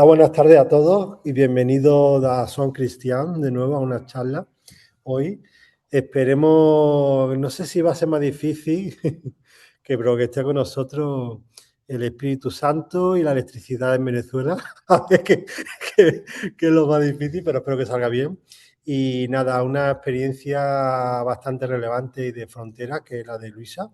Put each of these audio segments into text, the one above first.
Hola, buenas tardes a todos y bienvenidos a Son Cristian de nuevo a una charla hoy. Esperemos, no sé si va a ser más difícil pero que esté con nosotros el Espíritu Santo y la electricidad en Venezuela. A ver que es lo más difícil, pero espero que salga bien. Y nada, una experiencia bastante relevante y de frontera, que es la de Luisa.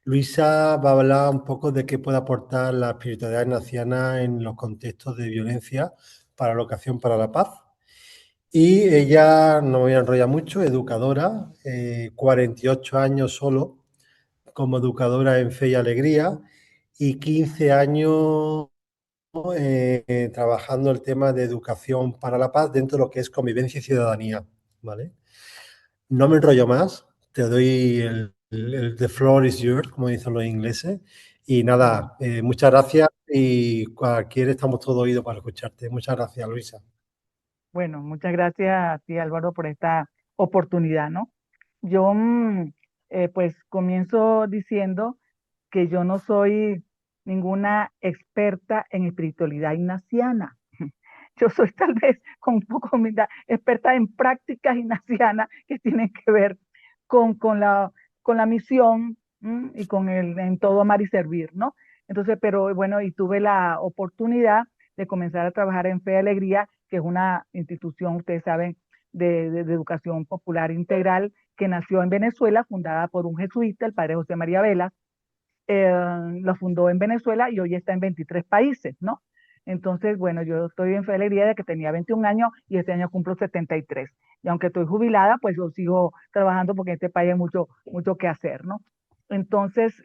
Luisa va a hablar un poco de qué puede aportar la espiritualidad ignaciana en los contextos de violencia para la Ocasión para la Paz. Y ella, no me voy a enrollar mucho, educadora, 48 años solo como educadora en Fe y Alegría y 15 años trabajando el tema de educación para la paz dentro de lo que es convivencia y ciudadanía. ¿Vale? No me enrollo más, te doy the floor is yours, como dicen los ingleses. Y Bueno, nada, muchas gracias y cualquier estamos todos oídos para escucharte. Muchas gracias, Luisa. bueno, muchas gracias a ti, Álvaro, por esta oportunidad, ¿no? Yo, pues, comienzo diciendo que yo no soy ninguna experta en espiritualidad ignaciana. Yo soy tal vez, con un poco de humildad, experta en prácticas ignacianas que tienen que ver con, con la, con la misión, y con el en todo amar y servir, ¿no? Entonces, pero bueno, y tuve la oportunidad de comenzar a trabajar en Fe y Alegría, que es una institución, ustedes saben, de educación popular integral que nació en Venezuela, fundada por un jesuita, el padre José María Vela. Lo fundó en Venezuela y hoy está en 23 países, ¿no? Entonces, bueno, yo estoy en fe y alegría de que tenía 21 años y este año cumplo 73. Y aunque estoy jubilada, pues yo sigo trabajando porque en este país hay mucho, mucho que hacer, ¿no? Entonces,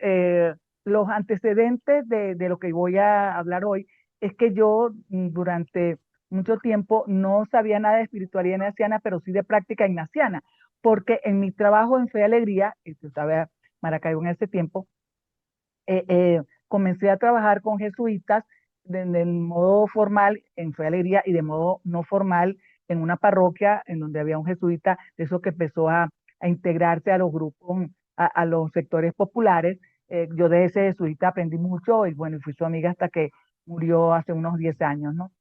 los antecedentes de lo que voy a hablar hoy es que yo durante mucho tiempo no sabía nada de espiritualidad ignaciana, pero sí de práctica ignaciana, porque en mi trabajo en Fe y Alegría, yo estaba en Maracaibo en ese tiempo, comencé a trabajar con jesuitas de modo formal en Fe y Alegría y de modo no formal en una parroquia en donde había un jesuita, de eso que empezó a integrarse a los grupos, a los sectores populares. Yo de ese jesuita aprendí mucho y bueno, fui su amiga hasta que murió hace unos 10 años, ¿no?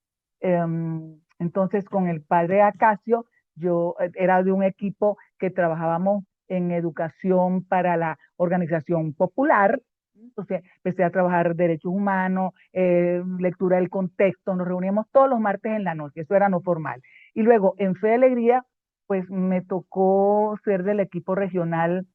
Entonces, con el padre Acacio, yo era de un equipo que trabajábamos en educación para la organización popular. Entonces empecé a trabajar derechos humanos, lectura del contexto, nos reuníamos todos los martes en la noche, eso era no formal. Y luego en Fe y Alegría, pues me tocó ser del equipo regional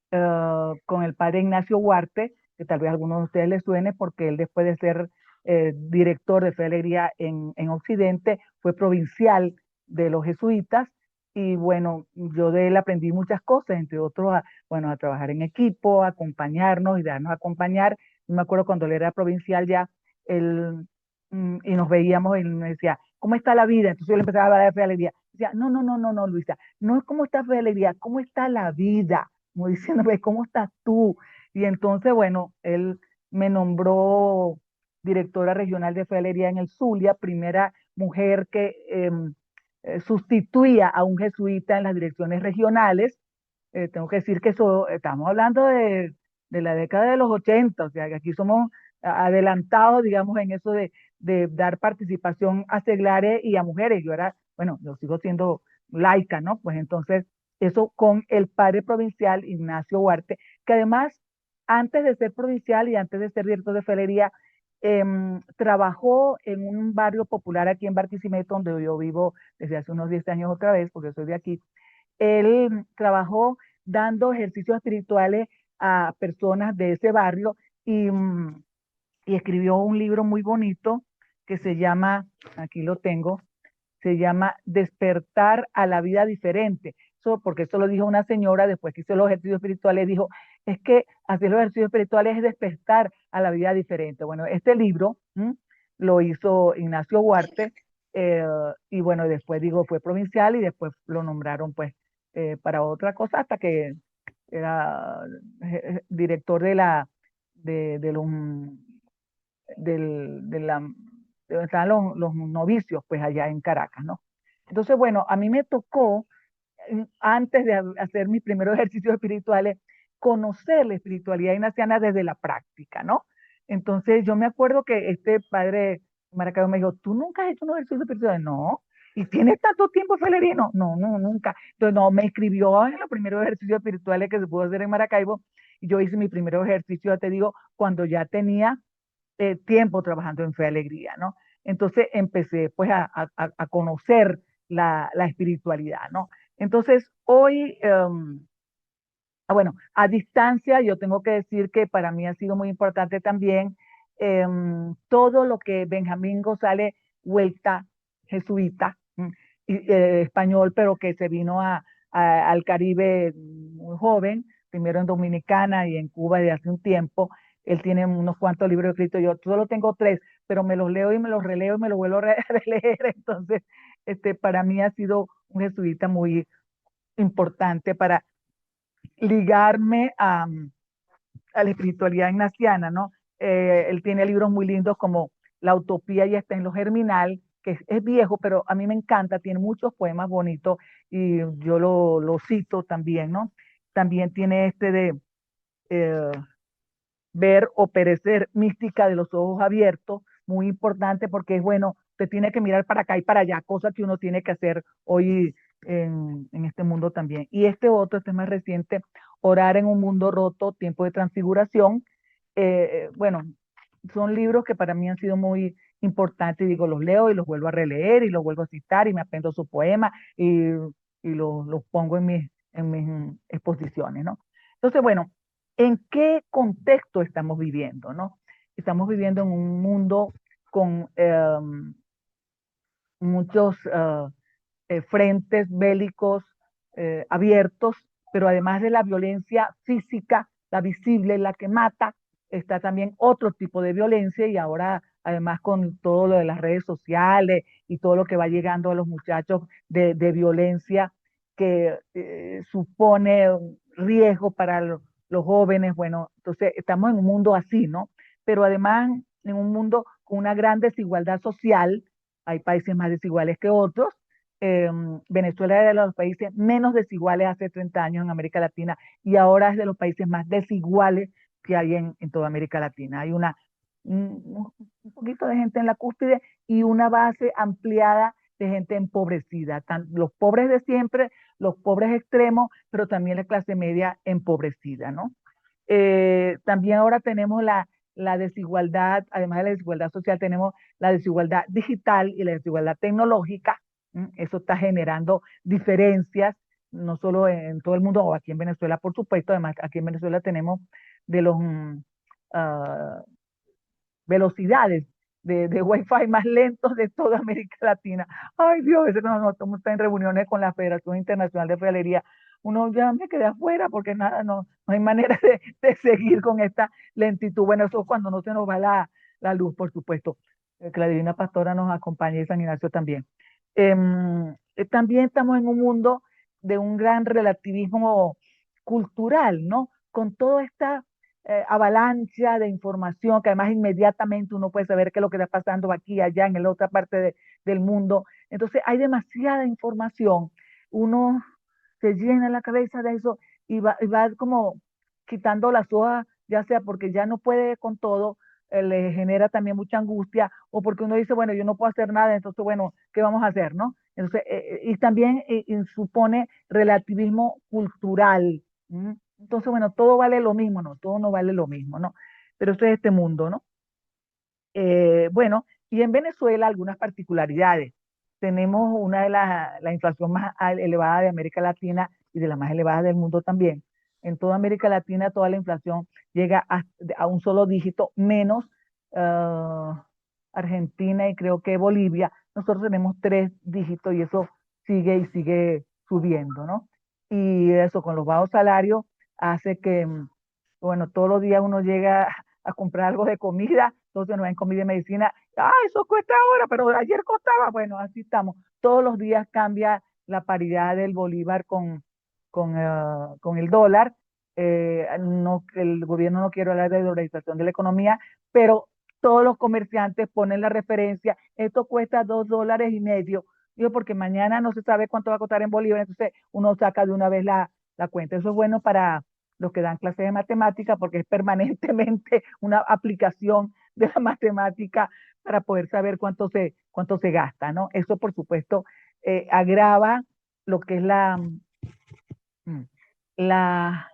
con el padre Ignacio Huarte, que tal vez a algunos de ustedes les suene porque él después de ser director de Fe y Alegría en Occidente, fue provincial de los jesuitas. Y bueno, yo de él aprendí muchas cosas, entre otros, bueno, a trabajar en equipo, a acompañarnos y darnos a acompañar. Yo me acuerdo cuando él era provincial ya, él, y nos veíamos, y él me decía, ¿cómo está la vida? Entonces yo le empezaba a hablar de Fe y Alegría. Decía, no, no, no, no, no, Luisa, no es cómo está Fe y Alegría, ¿cómo está la vida? Como diciéndome, ¿cómo estás tú? Y entonces, bueno, él me nombró directora regional de Fe y Alegría en el Zulia, primera mujer que sustituía a un jesuita en las direcciones regionales. Tengo que decir que eso, estamos hablando de la década de los 80, o sea, que aquí somos adelantados, digamos, en eso de dar participación a seglares y a mujeres. Yo era, bueno, yo sigo siendo laica, ¿no? Pues entonces, eso con el padre provincial Ignacio Huarte, que además, antes de ser provincial y antes de ser director de felería, trabajó en un barrio popular aquí en Barquisimeto, donde yo vivo desde hace unos 10 años otra vez, porque soy de aquí. Él trabajó dando ejercicios espirituales a personas de ese barrio y, y escribió un libro muy bonito que se llama, aquí lo tengo, se llama Despertar a la vida diferente. Eso, porque eso lo dijo una señora después que hizo los ejercicios espirituales, dijo, es que hacer los ejercicios espirituales es despertar a la vida diferente. Bueno, este libro lo hizo Ignacio Huarte, eh, y bueno, después digo, fue provincial y después lo nombraron pues para otra cosa hasta que era director de los, de la, de donde estaban los novicios, pues allá en Caracas, ¿no? Entonces, bueno, a mí me tocó, antes de hacer mis primeros ejercicios espirituales, conocer la espiritualidad ignaciana desde la práctica, ¿no? Entonces, yo me acuerdo que este padre Maracaibo me dijo, ¿tú nunca has hecho un ejercicio espiritual? No. ¿Y tienes tanto tiempo, Felería? No, no, no, nunca. Entonces, no, me escribió en los primeros ejercicios espirituales que se pudo hacer en Maracaibo. Y yo hice mi primer ejercicio, ya te digo, cuando ya tenía tiempo trabajando en Fe y Alegría, ¿no? Entonces empecé pues a conocer la espiritualidad, ¿no? Entonces hoy, bueno, a distancia yo tengo que decir que para mí ha sido muy importante también todo lo que Benjamín González Huerta, jesuita, español, pero que se vino al Caribe muy joven, primero en Dominicana y en Cuba desde hace un tiempo. Él tiene unos cuantos libros escritos, yo solo tengo tres, pero me los leo y me los releo y me los vuelvo a releer. Entonces, para mí ha sido un jesuita muy importante para ligarme a la espiritualidad ignaciana, ¿no? Él tiene libros muy lindos como La Utopía y está en lo germinal, que es viejo, pero a mí me encanta, tiene muchos poemas bonitos y yo lo cito también, ¿no? También tiene este de eh, Ver o Perecer, mística de los ojos abiertos, muy importante porque es bueno, te tiene que mirar para acá y para allá, cosa que uno tiene que hacer hoy en este mundo también. Y este otro, este más reciente, Orar en un mundo roto, tiempo de transfiguración. Bueno, son libros que para mí han sido muy importantes, digo, los leo y los vuelvo a releer y los vuelvo a citar y me aprendo su poema y los pongo en mis exposiciones, ¿no? Entonces, bueno, ¿en qué contexto estamos viviendo, no? Estamos viviendo en un mundo con muchos frentes bélicos abiertos, pero además de la violencia física, la visible, la que mata, está también otro tipo de violencia y ahora además con todo lo de las redes sociales y todo lo que va llegando a los muchachos de violencia que supone un riesgo para los jóvenes, bueno, entonces estamos en un mundo así, ¿no? Pero además en un mundo con una gran desigualdad social, hay países más desiguales que otros, Venezuela era de los países menos desiguales hace 30 años en América Latina y ahora es de los países más desiguales que hay en toda América Latina. Hay un poquito de gente en la cúspide y una base ampliada de gente empobrecida, los pobres de siempre, los pobres extremos, pero también la clase media empobrecida, ¿no? También ahora tenemos la desigualdad, además de la desigualdad social, tenemos la desigualdad digital y la desigualdad tecnológica. Eso está generando diferencias, no solo en todo el mundo, o aquí en Venezuela, por supuesto. Además, aquí en Venezuela tenemos de los uh, velocidades de Wi-Fi más lentos de toda América Latina. Ay, Dios, a veces no estamos en reuniones con la Federación Internacional de Ferretería. Uno ya me queda afuera porque nada, no hay manera de seguir con esta lentitud. Bueno, eso es cuando no se nos va la luz, por supuesto. Que la Divina Pastora nos acompañe y San Ignacio también. También estamos en un mundo de un gran relativismo cultural, ¿no? Con toda esta avalancha de información que además inmediatamente uno puede saber qué es lo que está pasando aquí, allá, en la otra parte del mundo. Entonces hay demasiada información. Uno se llena la cabeza de eso y va como quitando las hojas, ya sea porque ya no puede con todo, le genera también mucha angustia, o porque uno dice, bueno, yo no puedo hacer nada, entonces, bueno, ¿qué vamos a hacer, no? Entonces, y también supone relativismo cultural. Entonces, bueno, todo vale lo mismo, ¿no? Todo no vale lo mismo, ¿no? Pero eso es este mundo, ¿no? Bueno, y en Venezuela algunas particularidades. Tenemos una de la inflación más elevada de América Latina y de las más elevadas del mundo también. En toda América Latina toda la inflación llega a un solo dígito, menos Argentina y creo que Bolivia. Nosotros tenemos tres dígitos y eso sigue y sigue subiendo, ¿no? Y eso con los bajos salarios hace que, bueno, todos los días uno llega a comprar algo de comida, entonces no hay comida y medicina, eso cuesta ahora, pero ayer costaba, bueno, así estamos. Todos los días cambia la paridad del bolívar con el dólar. No, el gobierno no quiere hablar de dolarización de la economía, pero todos los comerciantes ponen la referencia, esto cuesta $2.50, digo, porque mañana no se sabe cuánto va a costar en bolívar, entonces uno saca de una vez la cuenta. Eso es bueno para los que dan clases de matemática porque es permanentemente una aplicación de la matemática para poder saber cuánto se gasta, ¿no? Eso, por supuesto, agrava lo que es mm, la,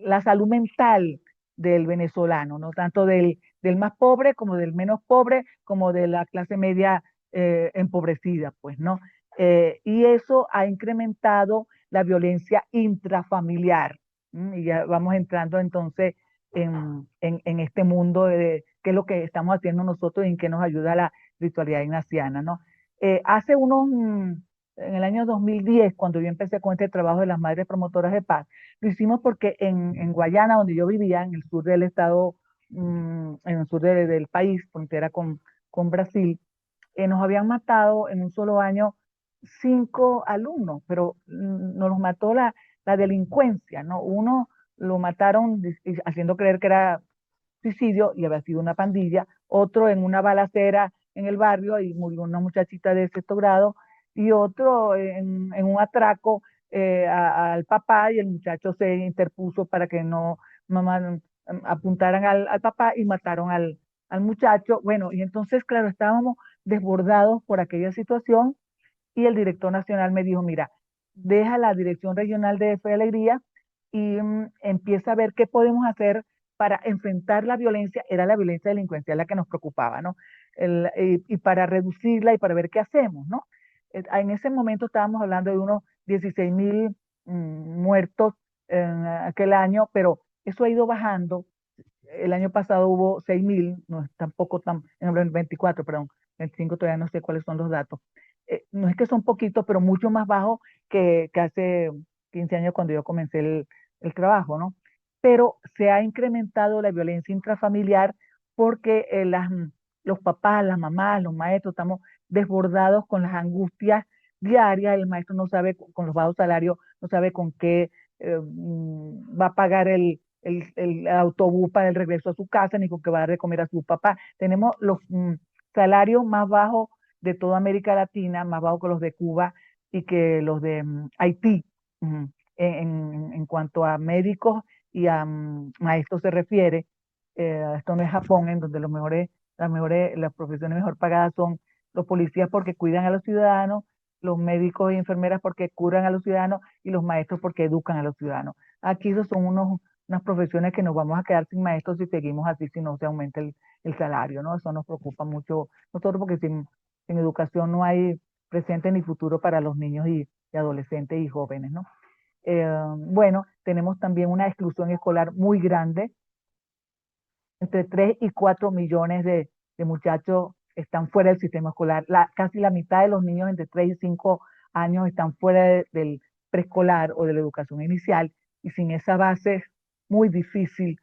la salud mental del venezolano, no tanto del más pobre como del menos pobre, como de la clase media empobrecida, pues, ¿no? Y eso ha incrementado la violencia intrafamiliar. Y ya vamos entrando entonces en este mundo de qué es lo que estamos haciendo nosotros y en qué nos ayuda la ritualidad ignaciana, ¿no? Hace en el año 2010, cuando yo empecé con este trabajo de las madres promotoras de paz, lo hicimos porque en Guayana, donde yo vivía, en el sur del estado, en el sur del país, frontera con Brasil, nos habían matado en un solo año 5 alumnos, pero nos los mató la delincuencia, ¿no? Uno lo mataron haciendo creer que era suicidio y había sido una pandilla, otro en una balacera en el barrio y murió una muchachita de sexto grado, y otro en un atraco al papá, y el muchacho se interpuso para que no mamá, apuntaran al papá y mataron al muchacho. Bueno, y entonces, claro, estábamos desbordados por aquella situación y el director nacional me dijo, mira, deja la Dirección Regional de Fe y Alegría y empieza a ver qué podemos hacer para enfrentar la violencia. Era la violencia delincuencial la que nos preocupaba, ¿no? Y para reducirla y para ver qué hacemos, ¿no? En ese momento estábamos hablando de unos 16.000 muertos en aquel año, pero eso ha ido bajando. El año pasado hubo 6.000, no es tampoco tan, en el 24, perdón, 25 todavía no sé cuáles son los datos. No es que son poquitos, pero mucho más bajos que hace 15 años cuando yo comencé el trabajo, ¿no? Pero se ha incrementado la violencia intrafamiliar porque los papás, las mamás, los maestros estamos desbordados con las angustias diarias. El maestro no sabe, con los bajos salarios, no sabe con qué va a pagar el autobús para el regreso a su casa, ni con qué va a dar de comer a su papá. Tenemos los salarios más bajos de toda América Latina, más bajos que los de Cuba y que los de Haití, en cuanto a médicos y a maestros se refiere. Esto no es Japón, en donde las profesiones mejor pagadas son los policías porque cuidan a los ciudadanos, los médicos y enfermeras porque curan a los ciudadanos y los maestros porque educan a los ciudadanos. Aquí esos son unas profesiones que nos vamos a quedar sin maestros si seguimos así, si no se aumenta el salario, ¿no? Eso nos preocupa mucho nosotros porque sin educación no hay presente ni futuro para los niños y adolescentes y jóvenes, ¿no? Bueno, tenemos también una exclusión escolar muy grande. Entre 3 y 4 millones de muchachos están fuera del sistema escolar. Casi la mitad de los niños entre 3 y 5 años están fuera del preescolar o de la educación inicial, y sin esa base es muy difícil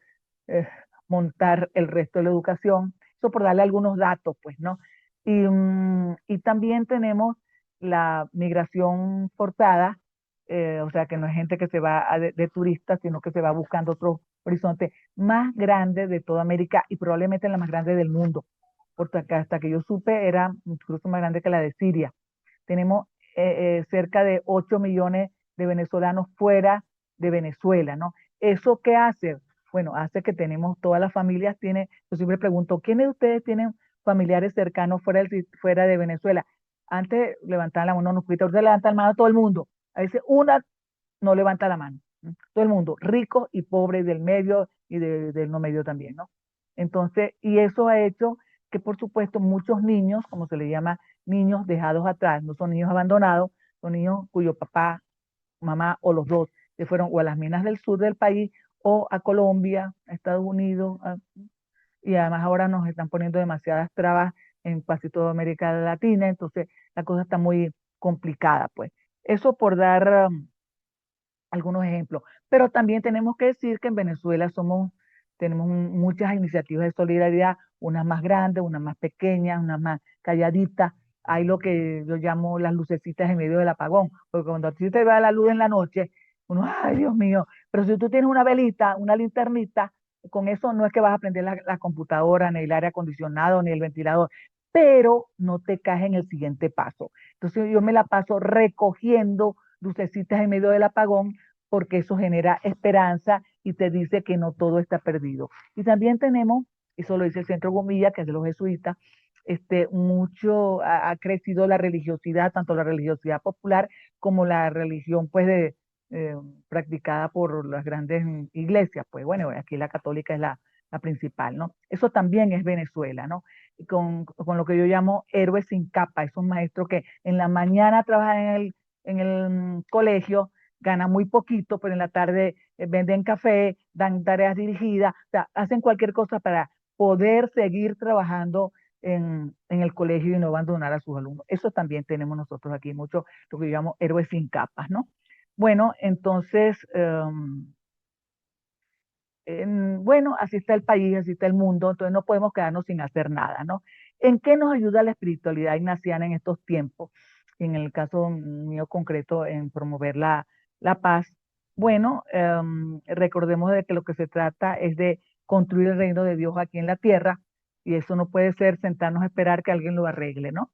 eh, montar el resto de la educación. Eso por darle algunos datos, pues, ¿no? Y también tenemos la migración forzada, o sea, que no es gente que se va de turista, sino que se va buscando otro horizonte más grande de toda América y probablemente la más grande del mundo, porque hasta que yo supe era incluso más grande que la de Siria. Tenemos cerca de 8 millones de venezolanos fuera de Venezuela, ¿no? ¿Eso qué hace? Bueno, hace que tenemos, todas las familias tienen, yo siempre pregunto, ¿quiénes de ustedes tienen familiares cercanos fuera de Venezuela? Antes levantaban la mano, no, ahorita levanta la mano todo el mundo. A veces una no levanta la mano. Todo el mundo, ricos y pobres, del medio y del no medio también, ¿no? Entonces, y eso ha hecho que, por supuesto, muchos niños, como se le llama, niños dejados atrás, no son niños abandonados, son niños cuyo papá, mamá o los dos se fueron o a las minas del sur del país o a Colombia, a Estados Unidos, y además ahora nos están poniendo demasiadas trabas en casi toda América Latina, entonces la cosa está muy complicada, pues. Eso por dar algunos ejemplos. Pero también tenemos que decir que en Venezuela tenemos muchas iniciativas de solidaridad, unas más grandes, unas más pequeñas, unas más calladitas. Hay lo que yo llamo las lucecitas en medio del apagón, porque cuando a ti te va la luz en la noche, uno, ay Dios mío, pero si tú tienes una velita, una linternita, con eso no es que vas a prender la computadora, ni el aire acondicionado, ni el ventilador, pero no te caes en el siguiente paso. Entonces yo me la paso recogiendo lucecitas en medio del apagón porque eso genera esperanza y te dice que no todo está perdido. Y también tenemos eso lo dice el Centro Gomilla, que es de los jesuitas, mucho ha crecido la religiosidad, tanto la religiosidad popular como la religión pues eh, practicada por las grandes iglesias. Pues bueno, aquí la católica es la principal, ¿no? Eso también es Venezuela, ¿no? Con lo que yo llamo héroes sin capa, esos maestros que en la mañana trabajan en el colegio, ganan muy poquito, pero en la tarde venden café, dan tareas dirigidas, o sea, hacen cualquier cosa para poder seguir trabajando en el colegio y no abandonar a sus alumnos. Eso también tenemos nosotros aquí, mucho lo que yo llamo héroes sin capas, ¿no? Bueno, entonces, bueno, así está el país, así está el mundo, entonces no podemos quedarnos sin hacer nada, ¿no? ¿En qué nos ayuda la espiritualidad ignaciana en estos tiempos? En el caso mío concreto, en promover la paz. Bueno, recordemos de que lo que se trata es de construir el reino de Dios aquí en la tierra, y eso no puede ser sentarnos a esperar que alguien lo arregle, ¿no?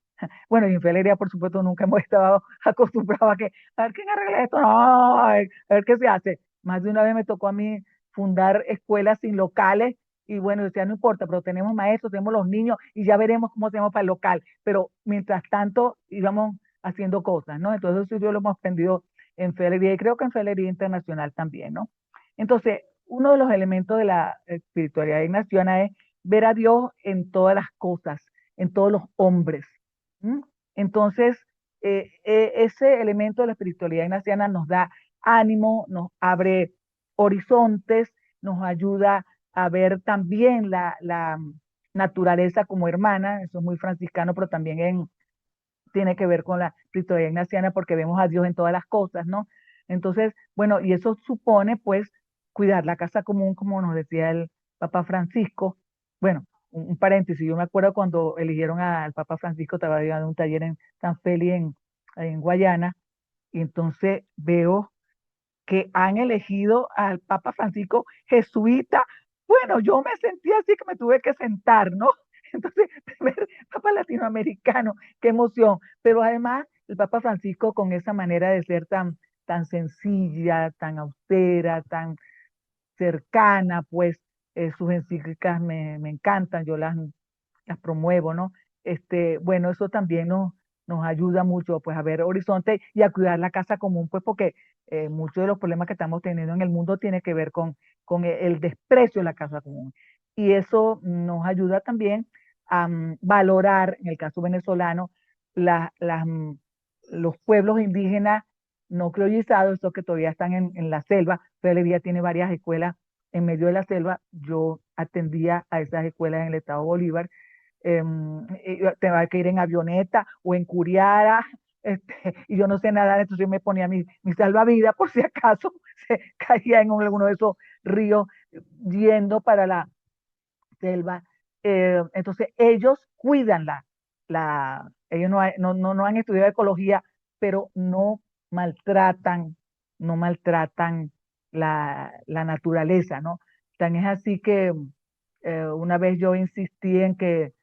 Bueno, y en Fe Alegría, por supuesto, nunca hemos estado acostumbrados a ver quién arregla esto, no, a ver qué se hace. Más de una vez me tocó a mí fundar escuelas sin locales y bueno, decía, no importa, pero tenemos maestros, tenemos los niños y ya veremos cómo hacemos para el local. Pero mientras tanto íbamos haciendo cosas, ¿no? Entonces eso yo lo hemos aprendido en Fe Alegría y creo que en Fe Alegría Internacional también, ¿no? Entonces, uno de los elementos de la espiritualidad ignaciana es ver a Dios en todas las cosas, en todos los hombres. ¿Mm? Entonces, ese elemento de la espiritualidad ignaciana nos da ánimo, nos abre horizontes, nos ayuda a ver también la naturaleza como hermana, eso es muy franciscano, pero también tiene que ver con la espiritualidad ignaciana porque vemos a Dios en todas las cosas, ¿no? Entonces, bueno, y eso supone pues cuidar la casa común, como nos decía el Papa Francisco. Bueno, un paréntesis, yo me acuerdo cuando eligieron al Papa Francisco, estaba dando un taller en San Feli, en Guayana, y entonces veo que han elegido al Papa Francisco jesuita. Bueno, yo me sentí así que me tuve que sentar, ¿no? Entonces, primer Papa latinoamericano, qué emoción. Pero además, el Papa Francisco con esa manera de ser tan sencilla, tan austera, tan cercana, pues sus encíclicas me encantan, yo las promuevo, ¿no? Bueno, eso también nos ayuda mucho, pues, a ver horizonte y a cuidar la casa común, pues, porque muchos de los problemas que estamos teniendo en el mundo tiene que ver con el desprecio de la casa común. Y eso nos ayuda también a valorar, en el caso venezolano, los pueblos indígenas no criollizados, esos que todavía están en la selva. Fe tiene varias escuelas en medio de la selva. Yo atendía a esas escuelas en el estado Bolívar. Tenía que ir en avioneta o en curiara, y yo no sé nadar, entonces yo me ponía mi salvavidas por si acaso se caía en alguno de esos ríos yendo para la selva. Entonces ellos cuidan ellos no han estudiado ecología, pero no maltratan la naturaleza, ¿no? Tan es así que una vez yo insistí en que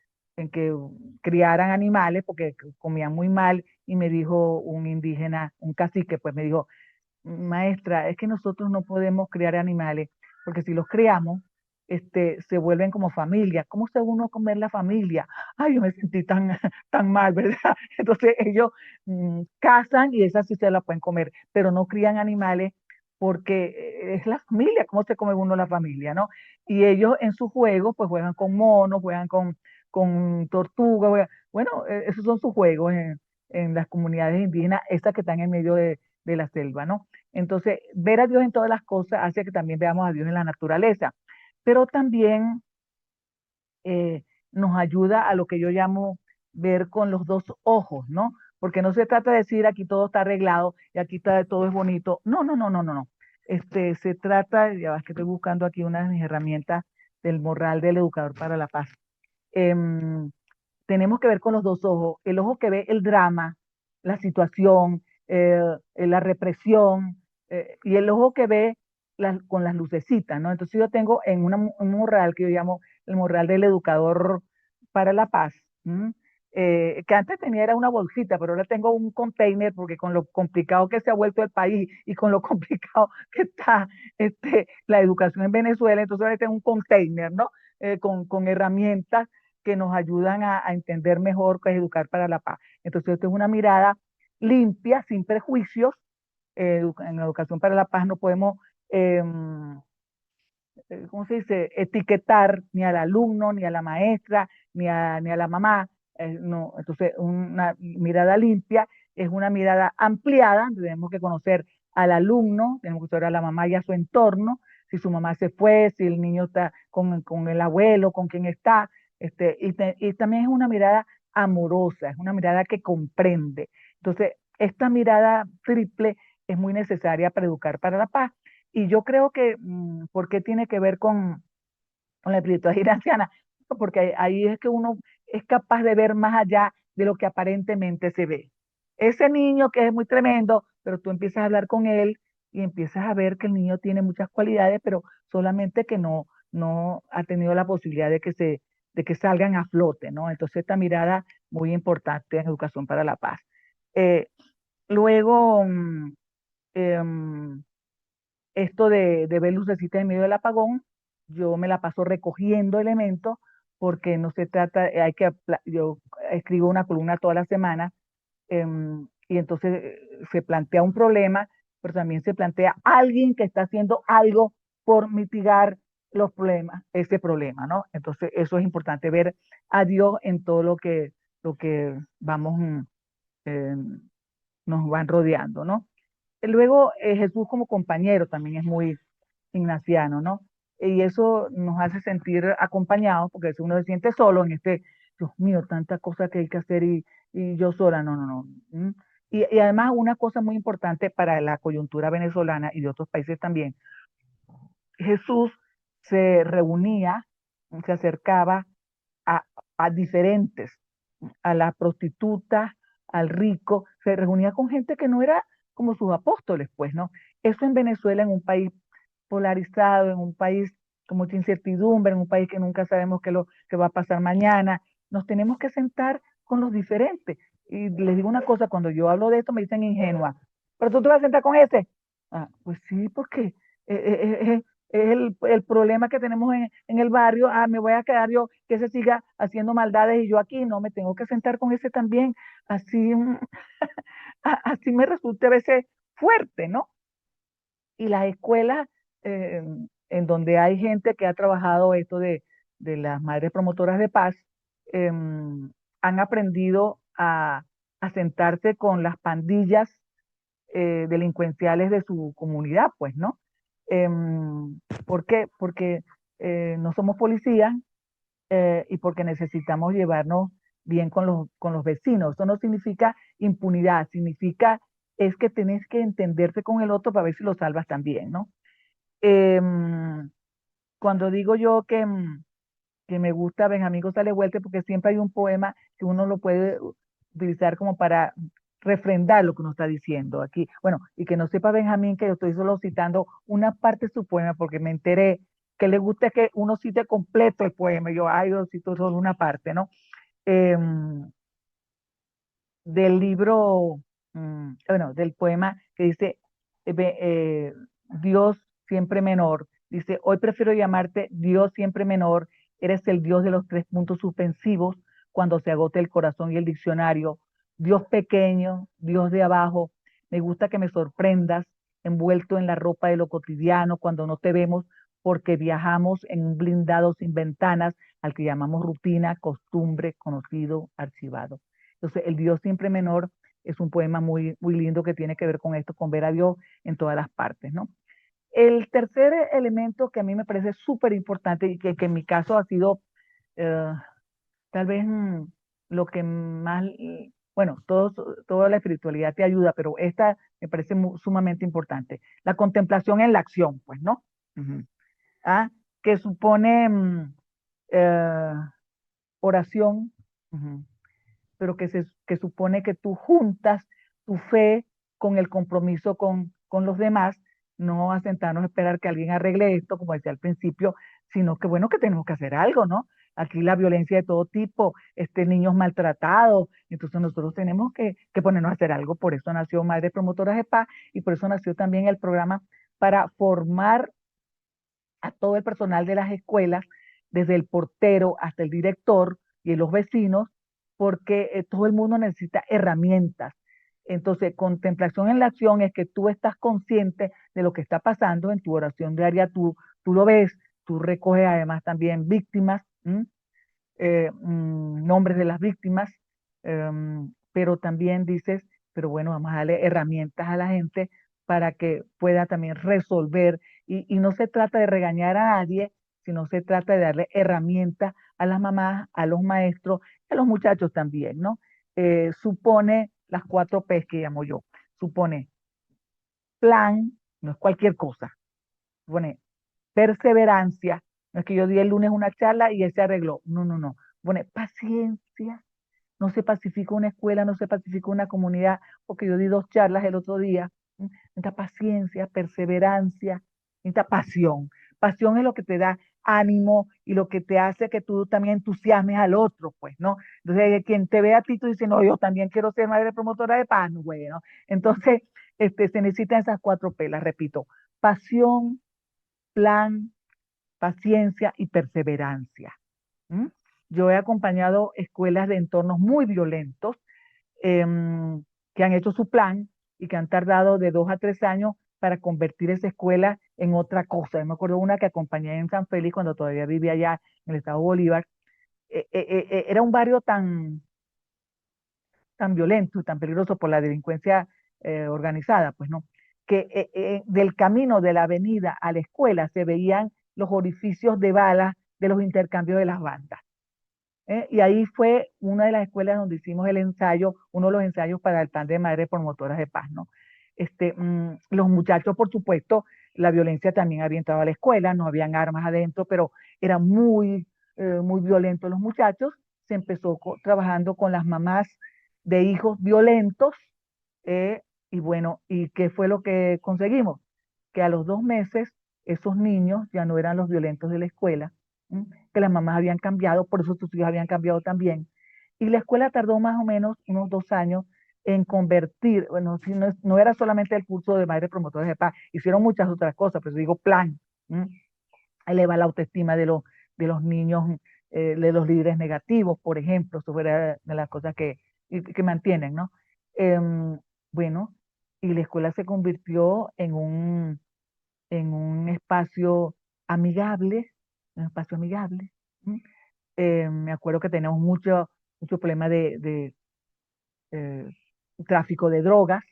criaran animales porque comían muy mal y me dijo un indígena, un cacique, pues me dijo, maestra, es que nosotros no podemos criar animales porque si los criamos, se vuelven como familia. ¿Cómo se uno a comer la familia? Ay, yo me sentí tan mal, ¿verdad? Entonces ellos cazan y esas sí se la pueden comer, pero no crían animales porque es la familia, ¿cómo se come uno la familia, no? Y ellos en sus juegos, pues juegan con monos, juegan con tortugas, bueno, esos son sus juegos en las comunidades indígenas, estas que están en medio de la selva, ¿no? Entonces, ver a Dios en todas las cosas hace que también veamos a Dios en la naturaleza, pero también nos ayuda a lo que yo llamo ver con los dos ojos, ¿no? Porque no se trata de decir aquí todo está arreglado y aquí todo es bonito. No, no, no, no, no, no. Se trata, ya vas que estoy buscando aquí una de mis herramientas del morral del educador para la paz. Em, Tenemos que ver con los dos ojos, el ojo que ve el drama, la situación, la represión, y el ojo que ve con las lucecitas, ¿no? Entonces yo tengo en un morral que yo llamo el morral del educador para la paz, ¿m? Que antes tenía era una bolsita, pero ahora tengo un container porque con lo complicado que se ha vuelto el país y con lo complicado que está la educación en Venezuela, entonces ahora tengo un container, ¿no? con herramientas que nos ayudan a entender mejor qué es educar para la paz. Entonces, esto es una mirada limpia, sin prejuicios. En Educación para la Paz no podemos, ¿cómo se dice?, etiquetar ni al alumno, ni a la maestra, ni a la mamá. No. Entonces, una mirada limpia es una mirada ampliada. Tenemos que conocer al alumno, tenemos que conocer a la mamá y a su entorno, si su mamá se fue, si el niño está con el abuelo, con quien está. Y también es una mirada amorosa, es una mirada que comprende. Entonces, esta mirada triple es muy necesaria para educar para la paz. Y yo creo que, ¿por qué tiene que ver con la espiritualidad anciana? Porque ahí es que uno es capaz de ver más allá de lo que aparentemente se ve. Ese niño que es muy tremendo, pero tú empiezas a hablar con él y empiezas a ver que el niño tiene muchas cualidades, pero solamente que no ha tenido la posibilidad de que salgan a flote, ¿no? Entonces, esta mirada muy importante en Educación para la Paz. Eh, luego, em, esto de ver lucecitas en medio del apagón, yo me la paso recogiendo elementos porque no se trata, yo escribo una columna toda la semana, y entonces se plantea un problema, pero también se plantea alguien que está haciendo algo por mitigar los problemas, ese problema, ¿no? Entonces eso es importante, ver a Dios en todo lo que vamos, eh, nos van rodeando, ¿no? Luego, Jesús como compañero también es muy ignaciano, ¿no? Y eso nos hace sentir acompañados, porque si uno se siente solo en Dios mío, tanta cosa que hay que hacer y yo sola, no, no, no. Y además una cosa muy importante para la coyuntura venezolana y de otros países también, Jesús se reunía, se acercaba a, a diferentes, a la prostituta, al rico, se reunía con gente que no era como sus apóstoles, pues, ¿no? Eso en Venezuela, en un país polarizado, en un país con mucha incertidumbre, en un país que nunca sabemos qué lo que va a pasar mañana, nos tenemos que sentar con los diferentes. Y les digo una cosa, cuando yo hablo de esto me dicen ingenua, pero tú te vas a sentar con ese. Ah, pues sí, porque es el problema que tenemos en el barrio. Ah, me voy a quedar yo que se siga haciendo maldades y yo aquí no me tengo que sentar con ese también. Así, así me resulta a veces fuerte, ¿no? Y las escuelas, eh, en donde hay gente que ha trabajado esto de las madres promotoras de paz, han aprendido a sentarse con las pandillas delincuenciales de su comunidad, pues, ¿no? ¿Por qué? Porque no somos policías, y porque necesitamos llevarnos bien con los vecinos. Eso no significa impunidad, significa es que tenés que entenderte con el otro para ver si lo salvas también, ¿no? Em, Cuando digo yo que me gusta Benjamín González Huerta, porque siempre hay un poema que uno lo puede utilizar como para refrendar lo que uno está diciendo aquí. Bueno, y que no sepa Benjamín que yo estoy solo citando una parte de su poema, porque me enteré que le gusta que uno cite completo el poema. Yo, ay, yo cito solo una parte, ¿no? Em, Del libro, bueno, del poema que dice, Dios siempre menor. Dice, hoy prefiero llamarte Dios siempre menor, eres el Dios de los tres puntos suspensivos cuando se agote el corazón y el diccionario. Dios pequeño, Dios de abajo, me gusta que me sorprendas, envuelto en la ropa de lo cotidiano cuando no te vemos porque viajamos en un blindado sin ventanas al que llamamos rutina, costumbre, conocido, archivado. Entonces, el Dios siempre menor es un poema muy, muy lindo que tiene que ver con esto, con ver a Dios en todas las partes, ¿no? El tercer elemento que a mí me parece súper importante y que en mi caso ha sido eh, tal vez lo que más, bueno, toda la espiritualidad te ayuda, pero esta me parece sumamente importante. La contemplación en la acción, pues, ¿no? Ujú. Ah, que supone eh, oración. Ujú. Pero que supone que tú juntas tu fe con el compromiso con los demás, no a sentarnos a esperar que alguien arregle esto, como decía al principio, sino que bueno, que tenemos que hacer algo, ¿no? Aquí la violencia de todo tipo, niños maltratados, entonces nosotros tenemos que ponernos a hacer algo. Por eso nació Madres Promotoras de Paz y por eso nació también el programa para formar a todo el personal de las escuelas desde el portero hasta el director y los vecinos, porque todo el mundo necesita herramientas. Entonces, contemplación en la acción es que tú estás consciente de lo que está pasando en tu oración diaria, tú lo ves, tú recoges además también víctimas, nombres de las víctimas, pero también dices, pero bueno, vamos a darle herramientas a la gente para que pueda también resolver. Y no se trata de regañar a nadie, sino se trata de darle herramientas a las mamás, a los maestros, a los muchachos también, ¿no? Supone las 4 P's que llamo yo. Supone plan, no es cualquier cosa. Supone perseverancia. No es que yo di el lunes una charla y él se arregló. No, no, no. Pone paciencia. No se pacifica una escuela, no se pacifica una comunidad, porque yo di 2 charlas el otro día. Necesita paciencia, perseverancia, necesita pasión. Pasión es lo que te da ánimo y lo que te hace que tú también entusiasmes al otro, pues, ¿no? Entonces, quien te ve a ti, tú dices, no, yo también quiero ser madre promotora de paz, no, bueno. Entonces, se necesitan esas 4 P, las repito, pasión, plan, paciencia y perseverancia. ¿Mm? Yo he acompañado escuelas de entornos muy violentos, que han hecho su plan y que han tardado de 2 a 3 años para convertir esa escuela en otra cosa. Yo me acuerdo una que acompañé en San Félix cuando todavía vivía allá en el estado de Bolívar. Era un barrio tan violento y tan peligroso por la delincuencia organizada, pues no, que del camino de la avenida a la escuela se veían los orificios de balas de los intercambios de las bandas. Y ahí fue una de las escuelas donde hicimos el ensayo, uno de los ensayos para el plan de madres promotoras de paz, ¿no? Los muchachos, por supuesto, la violencia también había entrado a la escuela, no habían armas adentro, pero eran muy violentos los muchachos. Se empezó trabajando con las mamás de hijos violentos, eh, y bueno, ¿y qué fue lo que conseguimos? Que a los 2 meses esos niños ya no eran los violentos de la escuela, que las mamás habían cambiado, por eso sus hijos habían cambiado también. Y la escuela tardó más o menos unos 2 años en convertir, bueno, si no, no era solamente el curso de madres promotoras de paz, hicieron muchas otras cosas, pero digo plan, ¿m? Eleva la autoestima de los niños, de los líderes negativos, por ejemplo, eso fuera de las cosas que mantienen, ¿no? Em, bueno, y la escuela se convirtió en un espacio amigable, un espacio amigable. ¿M? Me acuerdo que teníamos mucho problema de eh, tráfico de drogas.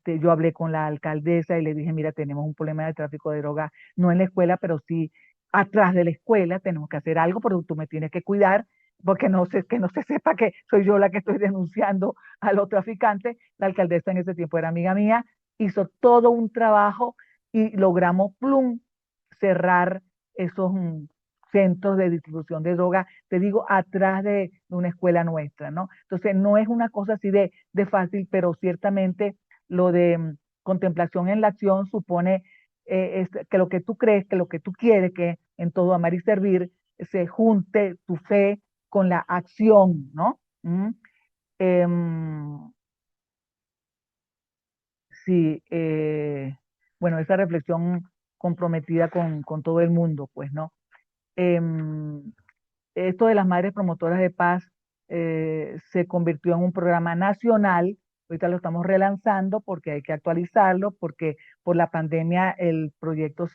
Yo hablé con la alcaldesa y le dije, mira, tenemos un problema de tráfico de drogas, no en la escuela, pero sí atrás de la escuela, tenemos que hacer algo, pero tú me tienes que cuidar, porque que no se sepa que soy yo la que estoy denunciando a los traficantes. La alcaldesa en ese tiempo era amiga mía, hizo todo un trabajo y logramos, plum, cerrar esos centros de distribución de droga, te digo, atrás de una escuela nuestra, ¿no? Entonces, no es una cosa así de fácil, pero ciertamente lo de contemplación en la acción supone que lo que tú crees, que lo que tú quieres, que en todo amar y servir, se junte tu fe con la acción, ¿no? Em, sí, bueno, esa reflexión comprometida con todo el mundo, pues, ¿no? Em, Esto de las madres promotoras de paz se convirtió en un programa nacional. Ahorita lo estamos relanzando porque hay que actualizarlo, porque por la pandemia el proyecto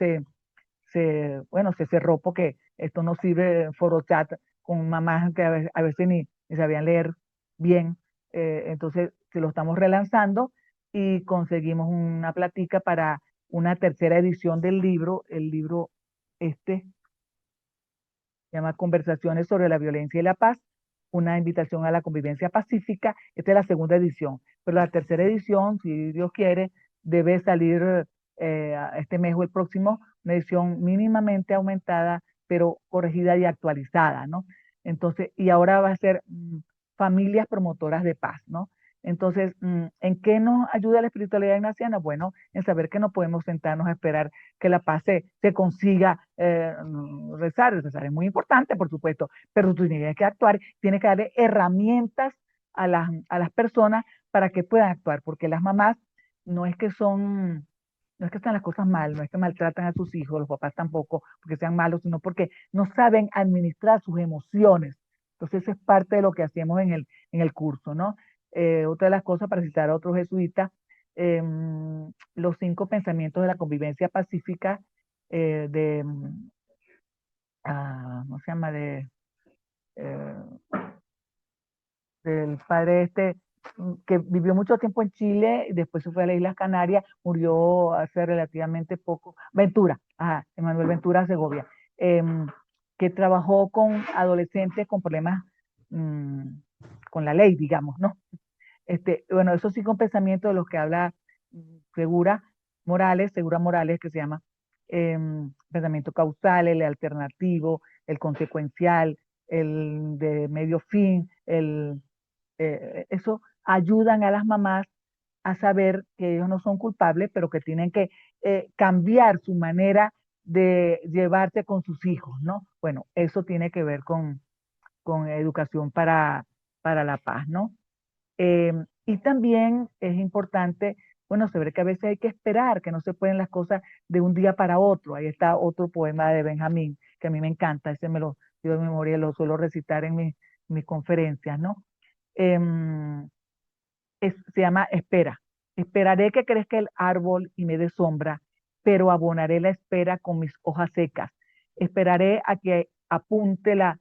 bueno, se cerró porque esto no sirve foro chat con mamás que a veces ni sabían leer bien. Entonces, se lo estamos relanzando y conseguimos una platica para una tercera edición del libro. El libro este se llama Conversaciones sobre la violencia y la paz, una invitación a la convivencia pacífica. Esta es la segunda edición, pero la tercera edición, si Dios quiere, debe salir este mes o el próximo, una edición mínimamente aumentada, pero corregida y actualizada, ¿no? Entonces, y ahora va a ser familias promotoras de paz, ¿no? Entonces, ¿en qué nos ayuda la espiritualidad ignaciana? Bueno, en saber que no podemos sentarnos a esperar que la paz se consiga. Rezar es muy importante, por supuesto, pero tú tienes que actuar, tienes que darle herramientas a las personas para que puedan actuar, porque las mamás no es que son no es que están las cosas mal, no es que maltratan a sus hijos, los papás tampoco, porque sean malos, sino porque no saben administrar sus emociones. Entonces, eso es parte de lo que hacemos en el curso, ¿no? Otra de las cosas, para citar a otro jesuita, los 5 pensamientos de la convivencia pacífica de, ¿cómo se llama? Eh, del padre este, que vivió mucho tiempo en Chile y después se fue a las Islas Canarias, murió hace relativamente poco. Ventura, ajá, Emanuel Ventura Segovia, em, que trabajó con adolescentes con problemas mm, con la ley, digamos, ¿no? Bueno, esos 5 pensamientos de los que habla Segura Morales, que se llama pensamiento causal, el alternativo, el consecuencial, el de medio fin, eso ayudan a las mamás a saber que ellos no son culpables, pero que tienen que cambiar su manera de llevarse con sus hijos, ¿no? Bueno, eso tiene que ver con educación para la paz, ¿no? Y también es importante, bueno, saber que a veces hay que esperar, que no se pueden las cosas de un día para otro. Ahí está otro poema de Benjamín, que a mí me encanta, ese me lo dio de memoria, lo suelo recitar en mis conferencias, ¿no? Em, Se llama Espera. Esperaré que crezca el árbol y me dé sombra, pero abonaré la espera con mis hojas secas. Esperaré a que apunte la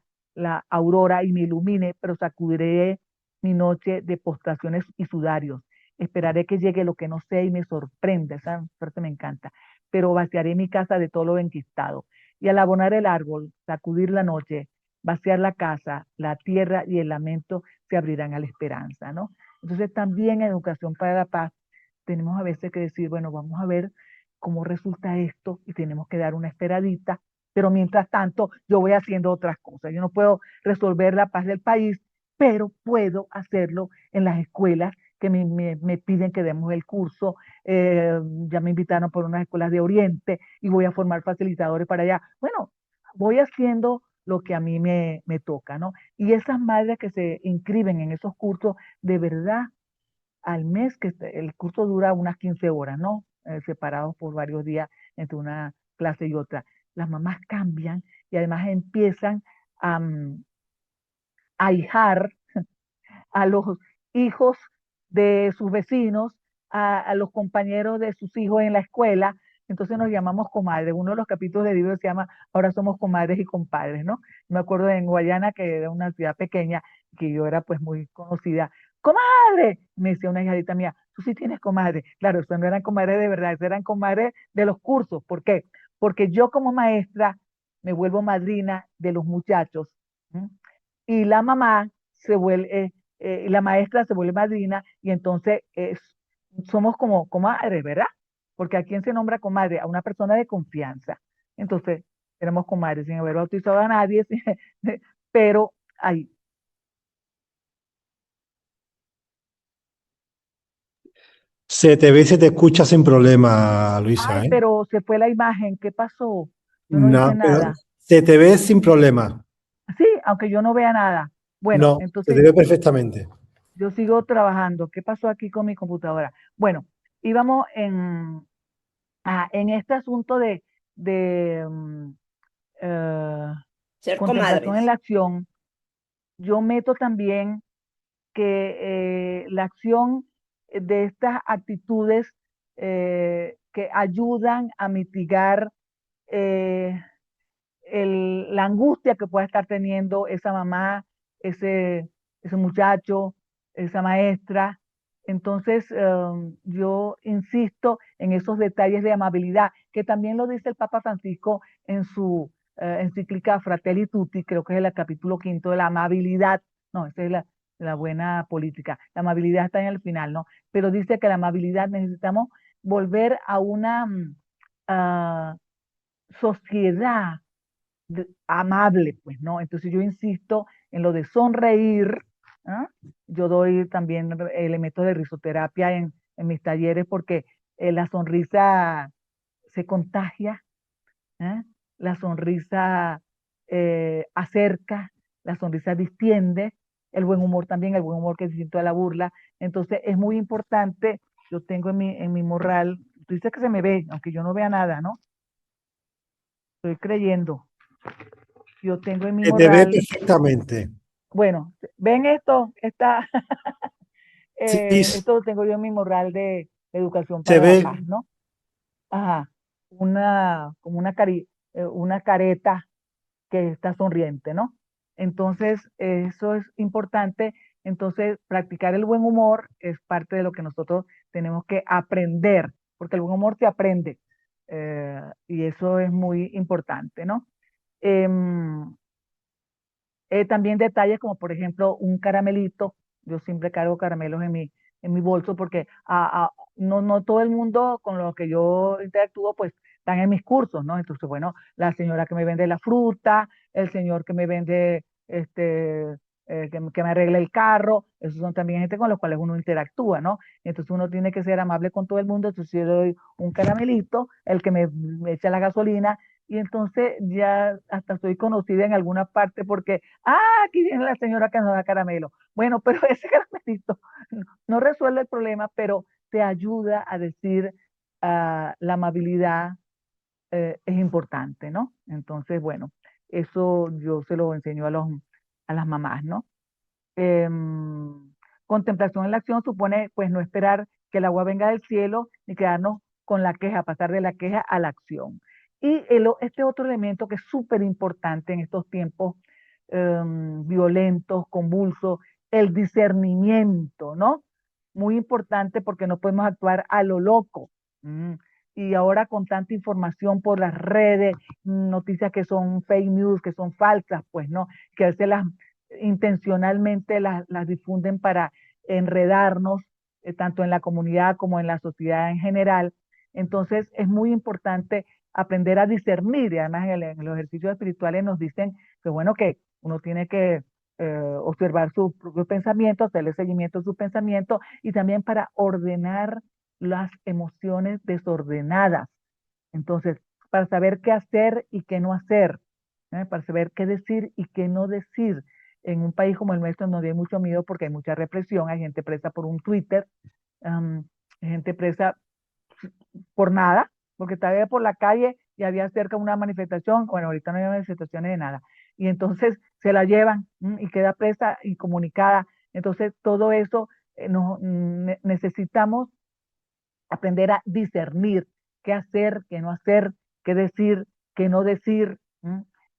aurora y me ilumine, pero sacudiré mi noche de postraciones y sudarios. Esperaré que llegue lo que no sé y me sorprenda. Esa parte me encanta. Pero vaciaré mi casa de todo lo enquistado. Y al abonar el árbol, sacudir la noche, vaciar la casa, la tierra y el lamento se abrirán a la esperanza, ¿no? Entonces también en Educación para la Paz tenemos a veces que decir, bueno, vamos a ver cómo resulta esto y tenemos que dar una esperadita, pero mientras tanto yo voy haciendo otras cosas. Yo no puedo resolver la paz del país, pero puedo hacerlo en las escuelas que me piden que demos el curso. Ya me invitaron por unas escuelas de Oriente y voy a formar facilitadores para allá. Bueno, voy haciendo lo que a mí me toca, ¿no? Y esas madres que se inscriben en esos cursos, de verdad, al mes, que el curso dura unas 15 horas, ¿no? Separados por varios días entre una clase y otra. Las mamás cambian y además empiezan a ahijar a los hijos de sus vecinos, a los compañeros de sus hijos en la escuela. Entonces nos llamamos comadres. Uno de los capítulos del libro se llama Ahora somos comadres y compadres, ¿no? Me acuerdo en Guayana, que era una ciudad pequeña, que yo era pues muy conocida. ¡Comadre! Me decía una hijadita mía, tú sí tienes comadre. Claro, eso no eran comadres de verdad, eso eran comadres de los cursos. ¿Por qué? Porque yo como maestra me vuelvo madrina de los muchachos, ¿m? Y la mamá se vuelve, la maestra se vuelve madrina y entonces somos como comadres, ¿verdad? Porque a quién se nombra comadre, a una persona de confianza. Entonces, éramos comadres sin haber bautizado a nadie, pero ahí. Se te ve y se te escucha sin problema, Luisa, Ay, ¿eh? pero se fue la imagen, ¿qué pasó? Yo no hice No, pero nada. se te ve sin problema. Sí, aunque yo no vea nada. Bueno, No, se te entonces ve perfectamente. yo sigo trabajando. ¿Qué pasó aquí con mi computadora? Bueno, íbamos en este asunto de eh, Ser contemplación en comadres. la acción. Yo meto también que la acción de estas actitudes que ayudan a mitigar eh, la angustia que pueda estar teniendo esa mamá, ese, ese muchacho, esa maestra. Entonces, yo insisto en esos detalles de amabilidad, que también lo dice el Papa Francisco en su encíclica Fratelli Tutti, creo que es el capítulo quinto de la amabilidad. No, esa es la buena política. La amabilidad está en el final, ¿no? Pero dice que la amabilidad necesitamos volver a una ah, sociedad amable, pues, ¿no? Entonces yo insisto en lo de sonreír, ¿ah? Yo doy también elementos de risoterapia en mis talleres porque la sonrisa se contagia, ¿ah? La sonrisa acerca, la sonrisa distiende, el buen humor también, el buen humor que se siente a la burla. Entonces es muy importante, yo tengo en mi morral Tú dices que se me ve, aunque yo no vea nada, ¿no? Estoy creyendo. Yo tengo en mi Se te ve morral, perfectamente. bueno, ¿ven esto? Sí, Esto lo tengo yo en mi morral de educación se para la ve. paz, ¿no? Ajá, como una careta que está sonriente, ¿no? Entonces, eso es importante. Entonces, practicar el buen humor es parte de lo que nosotros tenemos que aprender, porque el buen humor se aprende, y eso es muy importante, ¿no? Em, también detalles como, por ejemplo, un caramelito. Yo siempre cargo caramelos en mi bolso porque no todo el mundo con los que yo interactúo, pues, están en mis cursos, ¿no? Entonces, bueno, la señora que me vende la fruta, el señor que me vende, que me arregle el carro, esos son también gente con los cuales uno interactúa, ¿no? Entonces uno tiene que ser amable con todo el mundo. Entonces yo le doy un caramelito, el que me echa la gasolina, y entonces ya hasta soy conocida en alguna parte porque aquí viene la señora que nos da caramelo. Bueno, pero ese caramelito no resuelve el problema, pero te ayuda a decir, la amabilidad, es importante, ¿no? Entonces, bueno, eso yo se lo enseño a las mamás, ¿no? Contemplación en la acción supone, pues, no esperar que el agua venga del cielo ni quedarnos con la queja, pasar de la queja a la acción. Y este otro elemento que es súper importante en estos tiempos, violentos, convulsos, el discernimiento, ¿no? Muy importante porque no podemos actuar a lo loco. Mm. Y ahora con tanta información por las redes, noticias que son fake news, que son falsas, pues no, que a veces intencionalmente las difunden para enredarnos, tanto en la comunidad como en la sociedad en general. Entonces es muy importante aprender a discernir, y además en los ejercicios espirituales nos dicen que bueno, que uno tiene que, observar sus propios pensamientos, hacerle seguimiento a sus pensamientos, y también para ordenar las emociones desordenadas. Entonces, para saber qué hacer y qué no hacer, para saber qué decir y qué no decir. En un país como el nuestro, donde hay mucho miedo porque hay mucha represión, hay gente presa por un Twitter, hay gente presa por nada, porque estaba por la calle y había cerca una manifestación. Bueno, ahorita no hay manifestaciones de nada. Y entonces se la llevan, y queda presa y comunicada. Entonces, todo eso, necesitamos aprender a discernir qué hacer, qué no hacer, qué decir, qué no decir,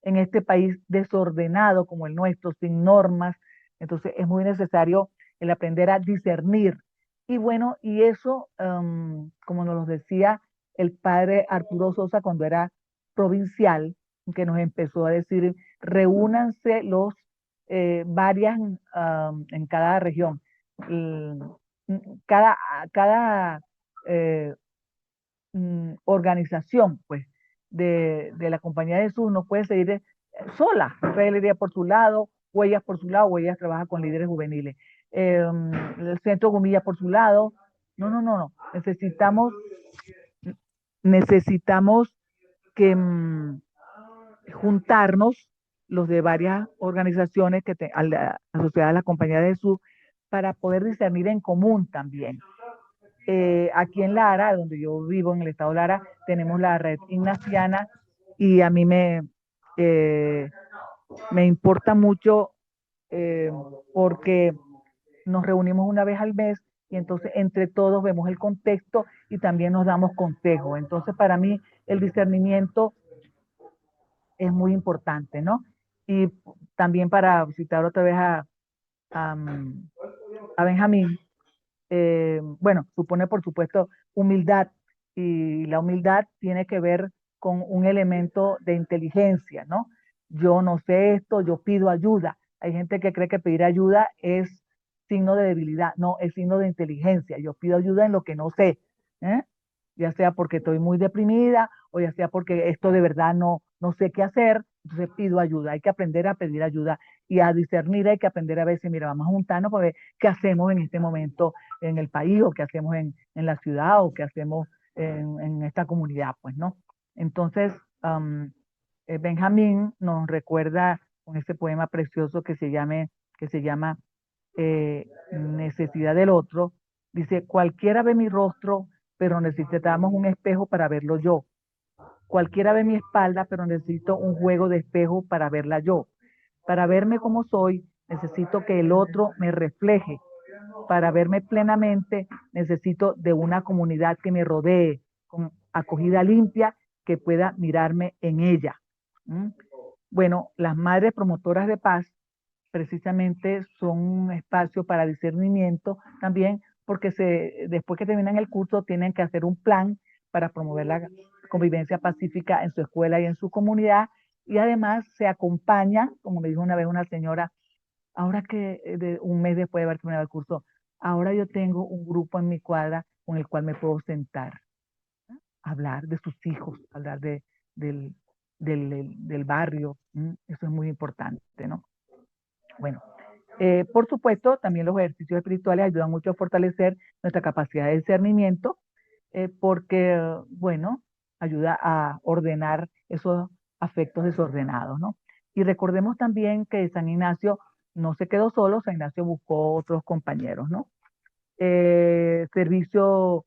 en este país desordenado como el nuestro, sin normas. Entonces es muy necesario el aprender a discernir. Y bueno, y eso, como nos lo decía el padre Arturo Sosa cuando era provincial, que nos empezó a decir, reúnanse varias, en cada región, cada, cada eh, organización, pues, de la Compañía de Jesús no puede seguir, sola. Rafael iría por su lado, Huellas por su lado. Huellas trabaja con líderes juveniles. El Centro Gumilla por su lado. No, no, no, no. Necesitamos que, juntarnos los de varias organizaciones asociadas a la Compañía de Jesús, para poder discernir en común también. Aquí en Lara, donde yo vivo, en el estado de Lara, tenemos la red ignaciana, y a mí eh, me importa mucho, eh, porque nos reunimos una vez al mes y entonces entre todos vemos el contexto y también nos damos consejos. Entonces, para mí el discernimiento es muy importante, ¿no? Y también, para citar otra vez a Benjamín, bueno, supone por supuesto humildad, y la humildad tiene que ver con un elemento de inteligencia, ¿no? Yo no sé esto, yo pido ayuda. Hay gente que cree que pedir ayuda es signo de debilidad. No, es signo de inteligencia. Yo pido ayuda en lo que no sé, ¿eh? Ya sea porque estoy muy deprimida, o ya sea porque esto de verdad no sé qué hacer, entonces pido ayuda. Hay que aprender a pedir ayuda y a discernir. Hay que aprender a veces, mira, vamos a juntarnos para ver qué hacemos en este momento en el país, o qué hacemos en la ciudad, o qué hacemos en esta comunidad, pues, ¿no? Entonces, Benjamín nos recuerda con este poema precioso que se llama, Necesidad del otro. Dice: cualquiera ve mi rostro pero necesitamos un espejo para verlo yo. Cualquiera ve mi espalda, pero necesito un juego de espejo para verla yo. Para verme como soy, necesito que el otro me refleje. Para verme plenamente, necesito de una comunidad que me rodee, con acogida limpia, que pueda mirarme en ella. ¿Mm? Bueno, las madres promotoras de paz precisamente son un espacio para discernimiento también, porque después que terminan el curso tienen que hacer un plan para promover la convivencia pacífica en su escuela y en su comunidad, y además se acompaña, como me dijo una vez una señora, ahora que un mes después de haber terminado el curso, ahora yo tengo un grupo en mi cuadra con el cual me puedo sentar, hablar de sus hijos, hablar del, del barrio. Eso es muy importante, ¿no? Bueno, por supuesto, también los ejercicios espirituales ayudan mucho a fortalecer nuestra capacidad de discernimiento, porque, bueno, ayuda a ordenar esos afectos desordenados, ¿no? Y recordemos también que San Ignacio no se quedó solo, San Ignacio buscó otros compañeros, ¿no? Servicio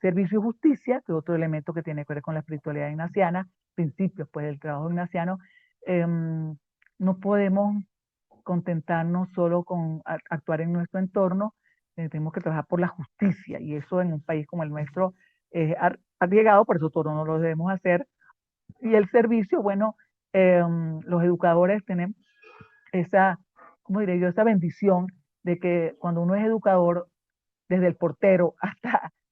servicio y justicia, que es otro elemento que tiene que ver con la espiritualidad ignaciana, principios pues del trabajo ignaciano. No podemos contentarnos solo con actuar en nuestro entorno, tenemos que trabajar por la justicia, y eso en un país como el nuestro es arriesgado, por eso todos no lo debemos hacer. Y el servicio, bueno, los educadores tenemos esa, ¿cómo diré yo?, esa bendición de que cuando uno es educador, desde el portero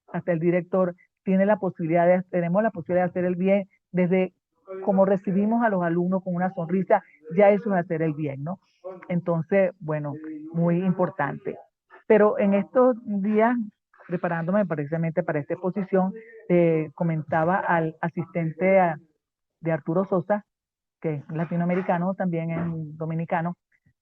hasta el director, tenemos la posibilidad de hacer el bien desde como recibimos a los alumnos con una sonrisa, ya eso es hacer el bien, ¿no? Entonces, bueno, muy importante. Pero en estos días, preparándome precisamente para esta exposición, comentaba al asistente de Arturo Sosa, que es latinoamericano, también es dominicano,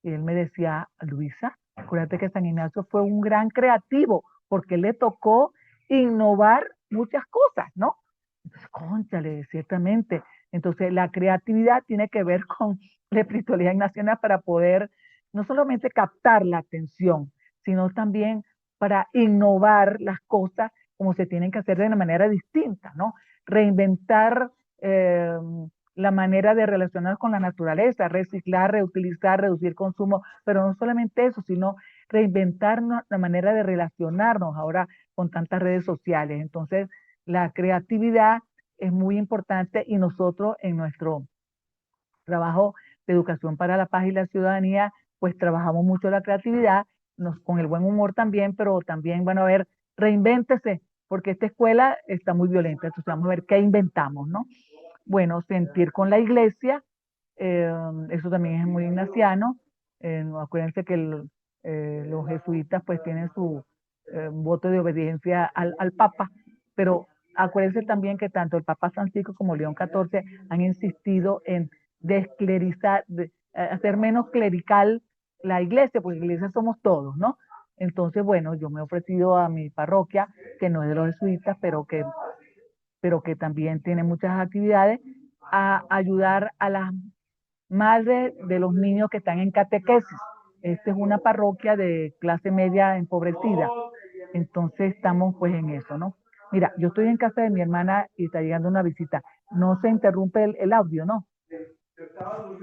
y él me decía, Luisa, acuérdate que San Ignacio fue un gran creativo, porque le tocó innovar muchas cosas, ¿no? Entonces, cónchale, ciertamente. Entonces, la creatividad tiene que ver con la espiritualidad ignaciana para poder no solamente captar la atención, sino también para innovar las cosas como se tienen que hacer de una manera distinta, ¿no? Reinventar eh, la manera de relacionar con la naturaleza, reciclar, reutilizar, reducir consumo, pero no solamente eso, sino reinventarnos la manera de relacionarnos ahora con tantas redes sociales. Entonces, la creatividad es muy importante, y nosotros en nuestro trabajo de educación para la paz y la ciudadanía, pues trabajamos mucho la creatividad, con el buen humor también, pero también van a ver, reinvéntese, porque esta escuela está muy violenta, entonces vamos a ver qué inventamos, ¿no? Bueno, sentir con la iglesia, eso también es muy ignaciano. Acuérdense que los jesuitas pues tienen su voto de obediencia al Papa, pero acuérdense también que tanto el Papa Francisco como León XIV han insistido en desclerizar, hacer menos clerical la iglesia, porque la iglesia somos todos, ¿no? Entonces, bueno, yo me he ofrecido a mi parroquia, que no es de los jesuitas, pero que también tiene muchas actividades, a ayudar a las madres de los niños que están en catequesis. Esta es una parroquia de clase media empobrecida. Entonces estamos pues en eso, ¿no? Mira, yo estoy en casa de mi hermana y está llegando una visita. No se interrumpe el audio, ¿no?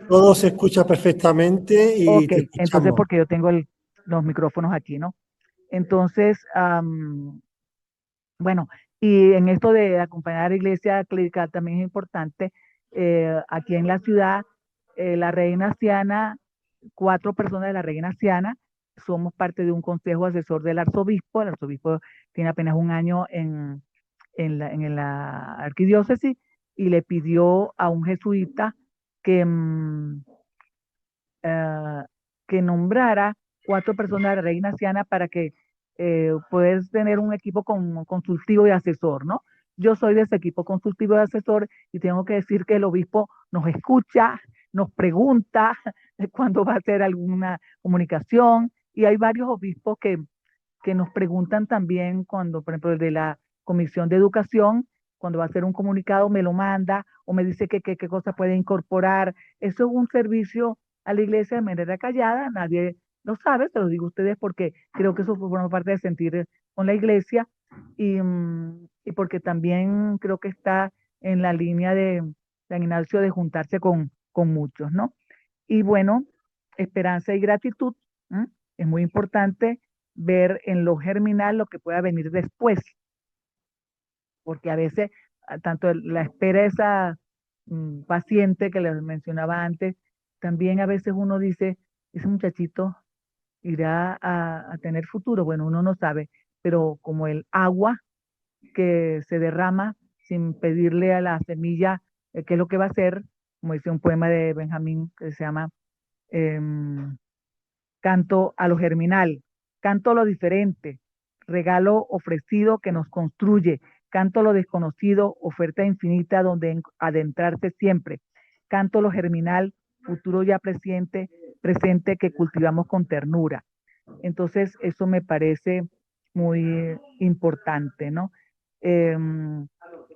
Todo se escucha perfectamente y Ok, te entonces escuchamos. porque yo tengo los micrófonos aquí, ¿no? Entonces, bueno, y en esto de acompañar a la iglesia clerical también es importante. Aquí en la ciudad, la reina anciana, 4 personas de la reina anciana, somos parte de un consejo asesor del arzobispo. El arzobispo tiene apenas un año en la arquidiócesis, y le pidió a un jesuita que, eh, que nombrara 4 personas de la reina anciana para que puedas tener un equipo consultivo y asesor, ¿no? Yo soy de ese equipo consultivo y asesor, y tengo que decir que el obispo nos escucha, nos pregunta cuándo va a hacer alguna comunicación, y hay varios obispos que nos preguntan también cuando, por ejemplo, el de la Comisión de Educación, cuando va a hacer un comunicado, me lo manda o me dice qué cosa puede incorporar. Eso es un servicio a la iglesia de manera callada, nadie lo sabe, se lo digo a ustedes porque creo que eso forma parte de sentir con la iglesia. y porque también creo que está en la línea de San Ignacio de juntarse con muchos, ¿no? Y bueno, esperanza y gratitud. ¿M? Es muy importante ver en lo germinal lo que pueda venir después, porque a veces, tanto la espera de esa paciente que les mencionaba antes, también a veces uno dice, ese muchachito irá a tener futuro. Bueno, uno no sabe, pero como el agua que se derrama sin pedirle a la semilla qué es lo que va a hacer, como dice un poema de Benjamín que se llama em, Canto a lo germinal, canto a lo diferente, regalo ofrecido que nos construye, canto a lo desconocido, oferta infinita donde adentrarse siempre, canto a lo germinal, futuro ya presente, presente que cultivamos con ternura. Entonces, eso me parece muy importante, ¿no? Eh,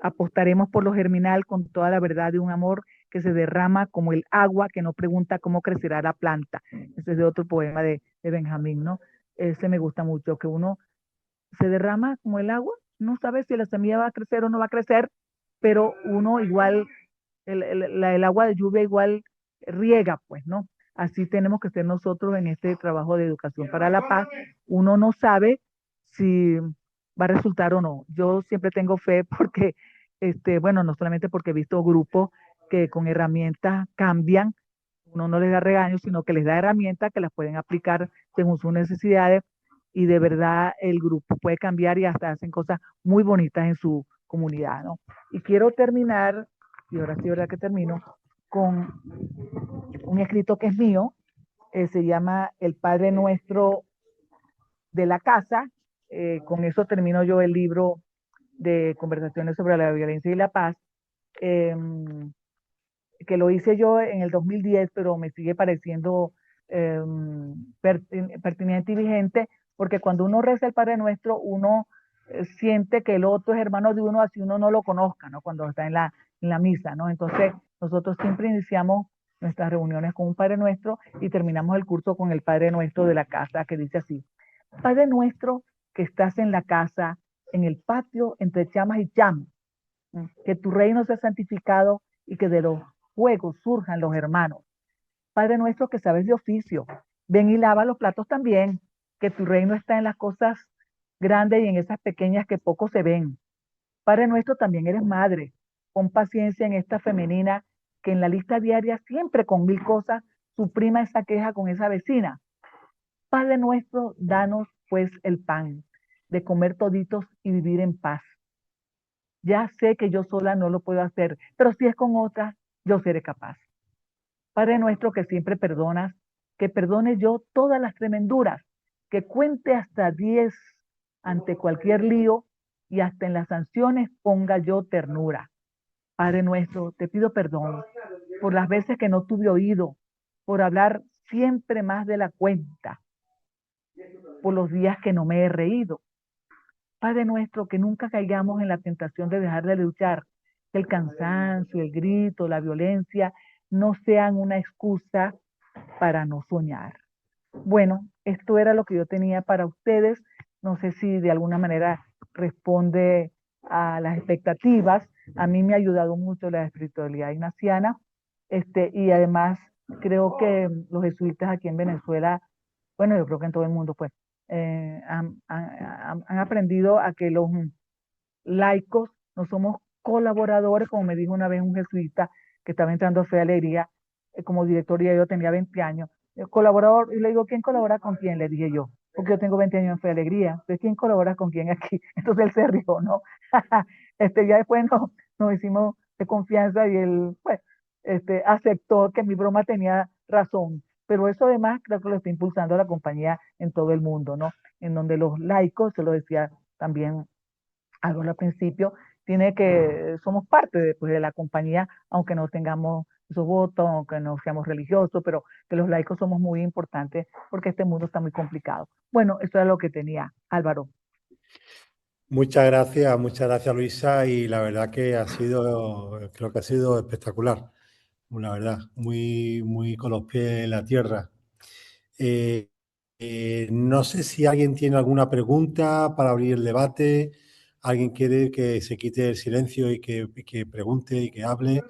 Apostaremos por lo germinal con toda la verdad de un amor que se derrama como el agua que no pregunta cómo crecerá la planta. Ese es de otro poema de Benjamín, ¿no? Ese me gusta mucho, que uno se derrama como el agua, no sabe si la semilla va a crecer o no va a crecer, pero uno igual, el agua de lluvia igual riega, pues, ¿no? Así tenemos que ser nosotros en este trabajo de educación para la paz. Uno no sabe si va a resultar o no. Yo siempre tengo fe porque, bueno, no solamente porque he visto grupos que con herramientas cambian, uno no les da regaños, sino que les da herramientas que las pueden aplicar según sus necesidades y de verdad el grupo puede cambiar y hasta hacen cosas muy bonitas en su comunidad, ¿no? Y quiero terminar, y ahora sí, ¿verdad que termino? Con un escrito que es mío, se llama El Padre Nuestro de la Casa. Con eso termino yo el libro de conversaciones sobre la violencia y la paz, eh, que lo hice yo en el 2010, pero me sigue pareciendo eh, pertinente y vigente, porque cuando uno reza el Padre Nuestro, uno siente que el otro es hermano de uno, así uno no lo conozca, ¿no? Cuando está en la misa, ¿no? Entonces, nosotros siempre iniciamos nuestras reuniones con un Padre Nuestro y terminamos el curso con el Padre Nuestro de la casa, que dice así: Padre Nuestro que estás en la casa, en el patio, entre llamas y llamas, que tu reino sea santificado y que de los fuegos surjan los hermanos. Padre nuestro que sabes de oficio, ven y lava los platos también, que tu reino está en las cosas grandes y en esas pequeñas que poco se ven. Padre nuestro también eres madre, pon paciencia en esta femenina que en la lista diaria siempre con mil cosas suprima esa queja con esa vecina. Padre nuestro, danos pues el pan de comer toditos y vivir en paz. Ya sé que yo sola no lo puedo hacer, pero si es con otra, yo seré capaz. Padre nuestro que siempre perdonas, que perdone yo todas las tremenduras, que cuente hasta 10 ante cualquier lío y hasta en las sanciones ponga yo ternura. Padre nuestro, te pido perdón por las veces que no tuve oído, por hablar siempre más de la cuenta, por los días que no me he reído. Padre nuestro, que nunca caigamos en la tentación de dejar de luchar, que el cansancio, el grito, la violencia no sean una excusa para no soñar. Bueno, esto era lo que yo tenía para ustedes. No sé si de alguna manera responde a las expectativas. A mí me ha ayudado mucho la espiritualidad ignaciana. Y además creo que los jesuitas aquí en Venezuela, bueno, yo creo que en todo el mundo, pues, han aprendido a que los laicos no somos colaboradores, como me dijo una vez un jesuita que estaba entrando a Fe y Alegría como director y yo tenía 20 años. Colaborador, y le digo, ¿quién colabora con quién? Le dije yo, porque yo tengo 20 años en Fe y Alegría. Entonces, ¿quién colabora con quién aquí? Entonces él se rió, ¿no? Ya después nos hicimos de confianza y él, pues, aceptó que mi broma tenía razón. Pero eso además creo que lo está impulsando la compañía en todo el mundo, ¿no? En donde los laicos, se lo decía también algo al principio, tiene que, somos parte de, pues, de la compañía, aunque no tengamos esos votos, aunque no seamos religiosos, pero que los laicos somos muy importantes porque este mundo está muy complicado. Bueno, eso era lo que tenía Álvaro. Muchas gracias Luisa, y la verdad que creo que ha sido espectacular, la verdad, muy con los pies en la tierra. Eh, no sé si alguien tiene alguna pregunta para abrir el debate. ¿Alguien quiere que se quite el silencio y que pregunte y que hable?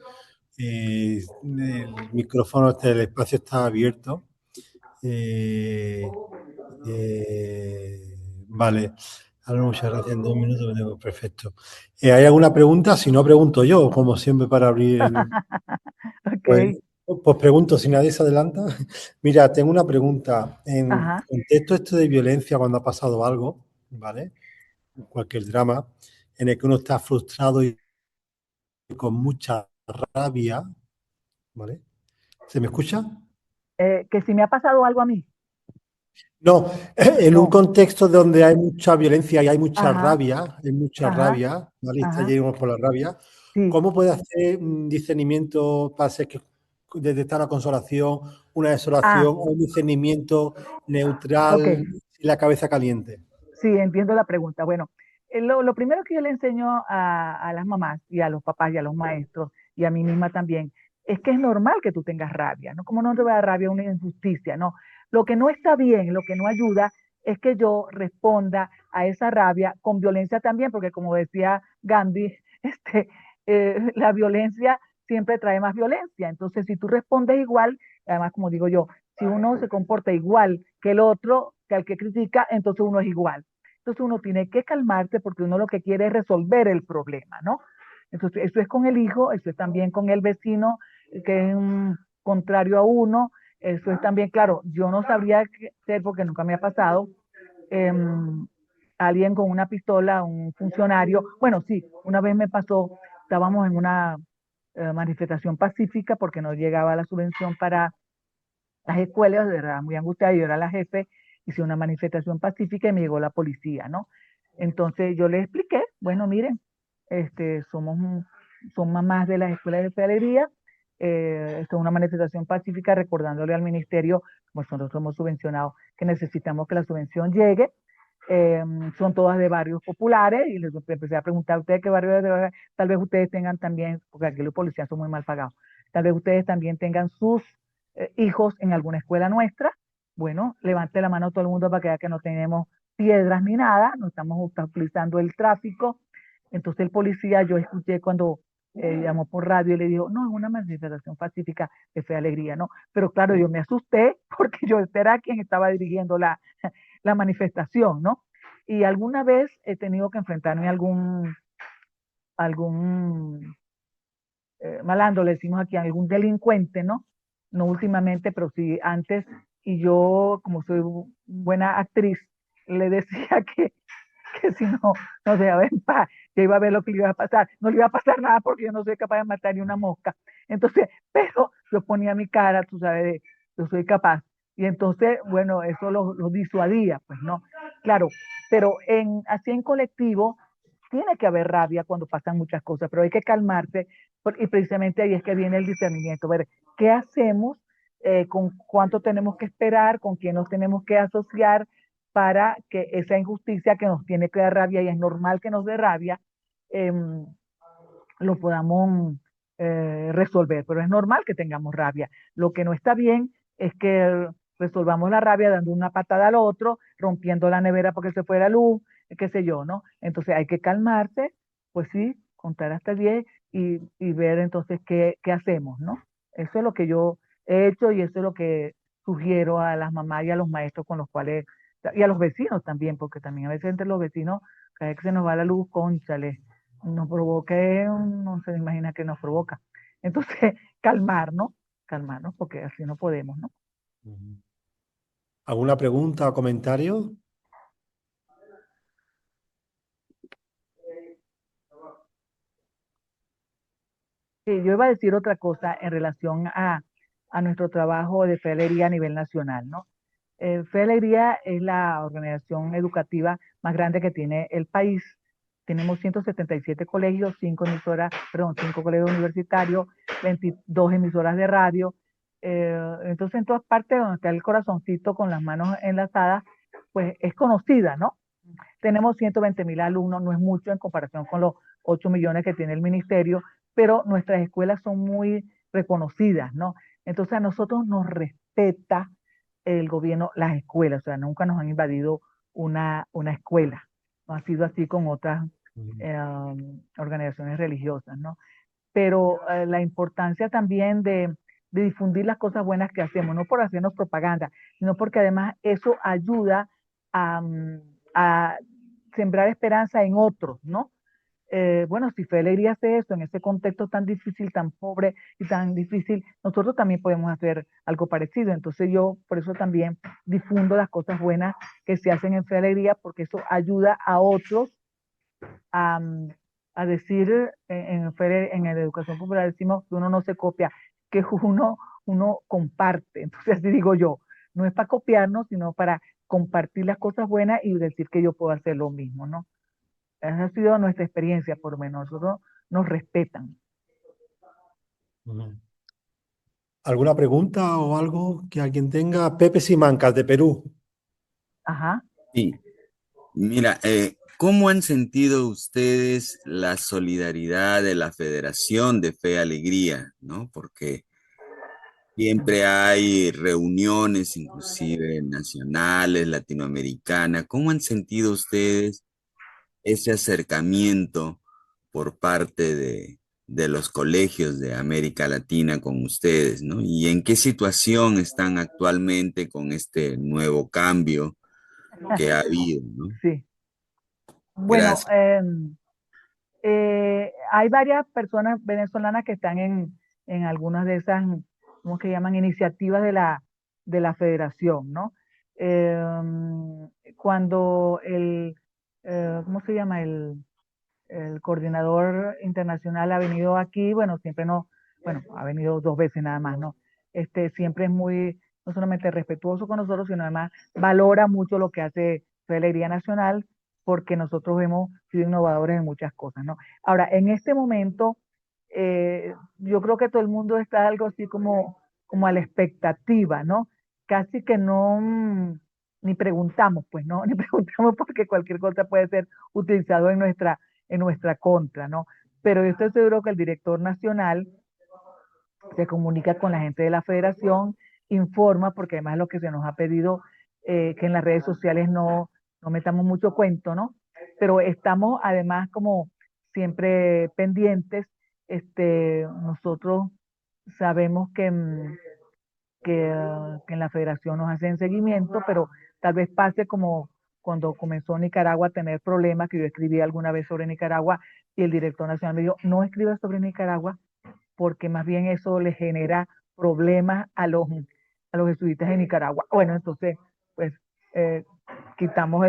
El micrófono, el espacio está abierto. Eh, vale. Ahora muchas gracias. En 2 minutos me tengo. Perfecto. ¿Hay alguna pregunta? Si no, pregunto yo, como siempre, para abrir el. Pues, Ok, pues pregunto, si nadie se adelanta. Mira, tengo una pregunta. En ajá. contexto esto de violencia, cuando ha pasado algo, ¿vale? Cualquier drama, en el que uno está frustrado y con mucha rabia, ¿vale? ¿Se me escucha? Que si me ha pasado algo a mí, No, en un no. contexto donde hay mucha violencia y Ajá, hay mucha ajá, rabia, ¿vale? Y está ajá, lleno por la rabia. sí. ¿Cómo puede hacer un discernimiento para hacer que detectar una consolación, una Ah, desolación o un discernimiento ok. neutral y la cabeza caliente? Sí, entiendo la pregunta. Bueno, lo primero que yo le enseño a las mamás y a los papás y a los maestros y a mí misma también es que es normal que tú tengas rabia, ¿no? Como no te va a dar rabia una injusticia, ¿no? Lo que no está bien, lo que no ayuda es que yo responda a esa rabia con violencia también, porque como decía Gandhi, este, la violencia siempre trae más violencia. Entonces, si tú respondes igual, además, como digo yo, si uno se comporta igual que el otro, que al que critica, entonces uno es igual. Entonces uno tiene que calmarse porque uno lo que quiere es resolver el problema, ¿no? Entonces eso es con el hijo, eso es también con el vecino que es contrario a uno, eso es también, claro, yo no sabría qué hacer porque nunca me ha pasado, eh, alguien con una pistola, un funcionario, bueno, sí, una vez me pasó, estábamos en una manifestación pacífica porque no llegaba la subvención para las escuelas, de verdad, muy angustiada, yo era la jefe, hice una manifestación pacífica y me llegó la policía, ¿no? Entonces yo les expliqué, bueno, miren, son mamás de las escuelas de hostelería, esto es una manifestación pacífica recordándole al ministerio, como nosotros hemos subvencionado, que necesitamos que la subvención llegue, eh, son todas de barrios populares y les empecé a preguntar a ustedes qué barrio es de, tal vez ustedes tengan también, porque aquí los policías son muy mal pagados, tal vez ustedes también tengan sus hijos en alguna escuela nuestra. Bueno, levante la mano todo el mundo para que vea que no tenemos piedras ni nada, no estamos obstaculizando el tráfico. Entonces el policía, yo escuché cuando llamó por radio y le dijo, no, es una manifestación pacífica de fe y alegría, ¿no? Pero claro, yo me asusté porque yo era quien estaba dirigiendo la manifestación, ¿no? Y alguna vez he tenido que enfrentarme a algún malandro, le decimos aquí, a algún delincuente, ¿no? No últimamente, pero sí antes. Y yo, como soy buena actriz, le decía que si no se dejaba en paz, que iba a ver lo que le iba a pasar. No le iba a pasar nada porque yo no soy capaz de matar ni una mosca. Entonces, pero yo ponía mi cara, tú sabes, yo soy capaz. Y entonces, bueno, eso lo disuadía, pues no. Claro, pero así en colectivo tiene que haber rabia cuando pasan muchas cosas, pero hay que calmarse y precisamente ahí es que viene el discernimiento, ver qué hacemos, con cuánto tenemos que esperar, con quién nos tenemos que asociar para que esa injusticia que nos tiene que dar rabia, y es normal que nos dé rabia, eh, lo podamos resolver, pero es normal que tengamos rabia. Lo que no está bien es que resolvamos la rabia dando una patada al otro, rompiendo la nevera porque se fue la luz, qué sé yo, ¿no? Entonces hay que calmarse, pues sí, contar hasta 10 y ver entonces qué hacemos, ¿no? Eso es lo que yo he hecho y eso es lo que sugiero a las mamás y a los maestros con los cuales, y a los vecinos también, porque también a veces entre los vecinos, cada vez que se nos va la luz, cónchale, nos provoque, no se imagina que nos provoca. Entonces, calmarnos, porque así no podemos, ¿no? ¿Alguna pregunta o comentario? Sí, yo iba a decir otra cosa en relación a nuestro trabajo de Fe Alegría a nivel nacional, ¿no? Fe Alegría es la organización educativa más grande que tiene el país. Tenemos 177 colegios, 5 colegios universitarios, 22 emisoras de radio. Entonces, en todas partes donde está el corazoncito con las manos enlazadas, pues es conocida, ¿no? Tenemos 120.000 alumnos, no es mucho en comparación con los 8 millones que tiene el ministerio, pero nuestras escuelas son muy reconocidas, ¿no? Entonces a nosotros nos respeta el gobierno, las escuelas, o sea, nunca nos han invadido una escuela, no ha sido así con otras Mm, organizaciones religiosas, ¿no? Pero la importancia también de difundir las cosas buenas que hacemos, no por hacernos propaganda, sino porque además eso ayuda a sembrar esperanza en otros, ¿no? Bueno, si Fe Alegría hace eso en ese contexto tan difícil, tan pobre y tan difícil, nosotros también podemos hacer algo parecido. Entonces yo por eso también difundo las cosas buenas que se hacen en Fe Alegría, porque eso ayuda a otros a, a decir, en la educación popular decimos que uno no se copia, que uno comparte. Entonces así digo yo, no es para copiarnos, sino para compartir las cosas buenas y decir que yo puedo hacer lo mismo, ¿no? Esa ha sido nuestra experiencia, por lo menos nosotros nos respetan. mm. ¿Alguna pregunta o algo que alguien tenga? Pepe Simancas, de Perú. Ajá. Sí, mira, ¿cómo han sentido ustedes la solidaridad de la Federación de Fe y Alegría, ¿no? Porque siempre hay reuniones, inclusive nacionales, latinoamericanas. ¿Cómo han sentido ustedes ese acercamiento por parte de los colegios de América Latina con ustedes, ¿no? ¿Y en qué situación están actualmente con este nuevo cambio que ha habido, ¿no? Sí. Bueno, Gracias. hay varias personas venezolanas que están en algunas de esas, ¿cómo que llaman? Iniciativas de la federación, ¿no? Cuando ¿cómo se llama? El coordinador internacional ha venido aquí, bueno, siempre no, bueno, ha venido 2 veces nada más, ¿no? Siempre es muy, no solamente respetuoso con nosotros, sino además valora mucho lo que hace Fe Alegría Nacional, porque nosotros hemos sido innovadores en muchas cosas, ¿no? Ahora, en este momento, yo creo que todo el mundo está algo así como a la expectativa, ¿no? Casi que no, ni preguntamos, pues, ¿no? Ni preguntamos porque cualquier cosa puede ser utilizado en nuestra contra, ¿no? Pero yo estoy seguro que el director nacional se comunica con la gente de la federación, informa, porque además es lo que se nos ha pedido, que en las redes sociales no metamos mucho cuento, ¿no? Pero estamos además como siempre pendientes, nosotros sabemos que en la federación nos hacen seguimiento, pero tal vez pase como cuando comenzó Nicaragua a tener problemas, que yo escribí alguna vez sobre Nicaragua y el director nacional me dijo, no escribas sobre Nicaragua porque más bien eso le genera problemas a los jesuitas de Nicaragua. Bueno, entonces, pues eh, quitamos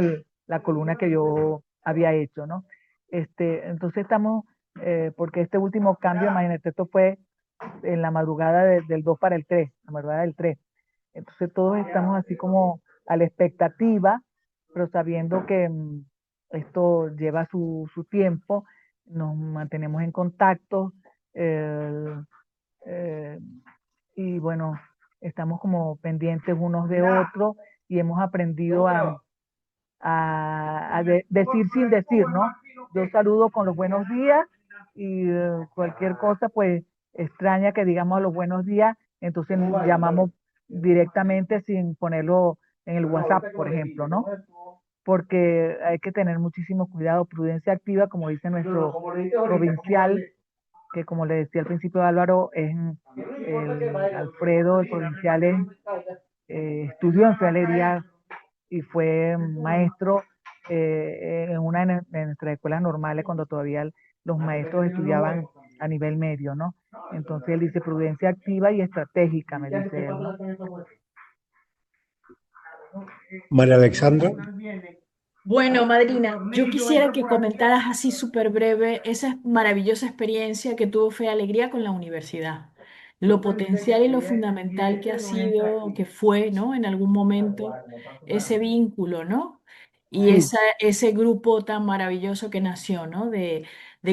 la columna que yo había hecho, ¿no? Entonces estamos, porque este último cambio, imagínate, esto fue en la madrugada del 2 para el 3, la madrugada del 3. Entonces todos estamos así como a la expectativa, pero sabiendo que esto lleva su tiempo, nos mantenemos en contacto, eh, eh, y bueno, estamos como pendientes unos de otros y hemos aprendido a decir sin decir, ¿no? Yo saludo con los buenos días y cualquier cosa, pues extraña que digamos los buenos días, entonces nos llamamos directamente sin ponerlo en el WhatsApp, por ejemplo, ¿no? Porque hay que tener muchísimo cuidado, prudencia activa, como dice nuestro provincial, que como le decía al principio Álvaro, es el Alfredo, el provincial, estudió en Fialería y fue maestro en una de nuestras escuelas normales cuando todavía los maestros estudiaban a nivel medio, ¿no? Entonces él dice prudencia activa y estratégica, me dice él, ¿no? María Alexandra. Bueno, madrina, yo quisiera que comentaras así súper breve esa maravillosa experiencia que tuvo Fe y Alegría con la universidad. Lo potencial y lo fundamental que ha sido, que fue, ¿no? En algún momento, ese vínculo, ¿no? Y Sí, ese grupo tan maravilloso que nació, ¿no? De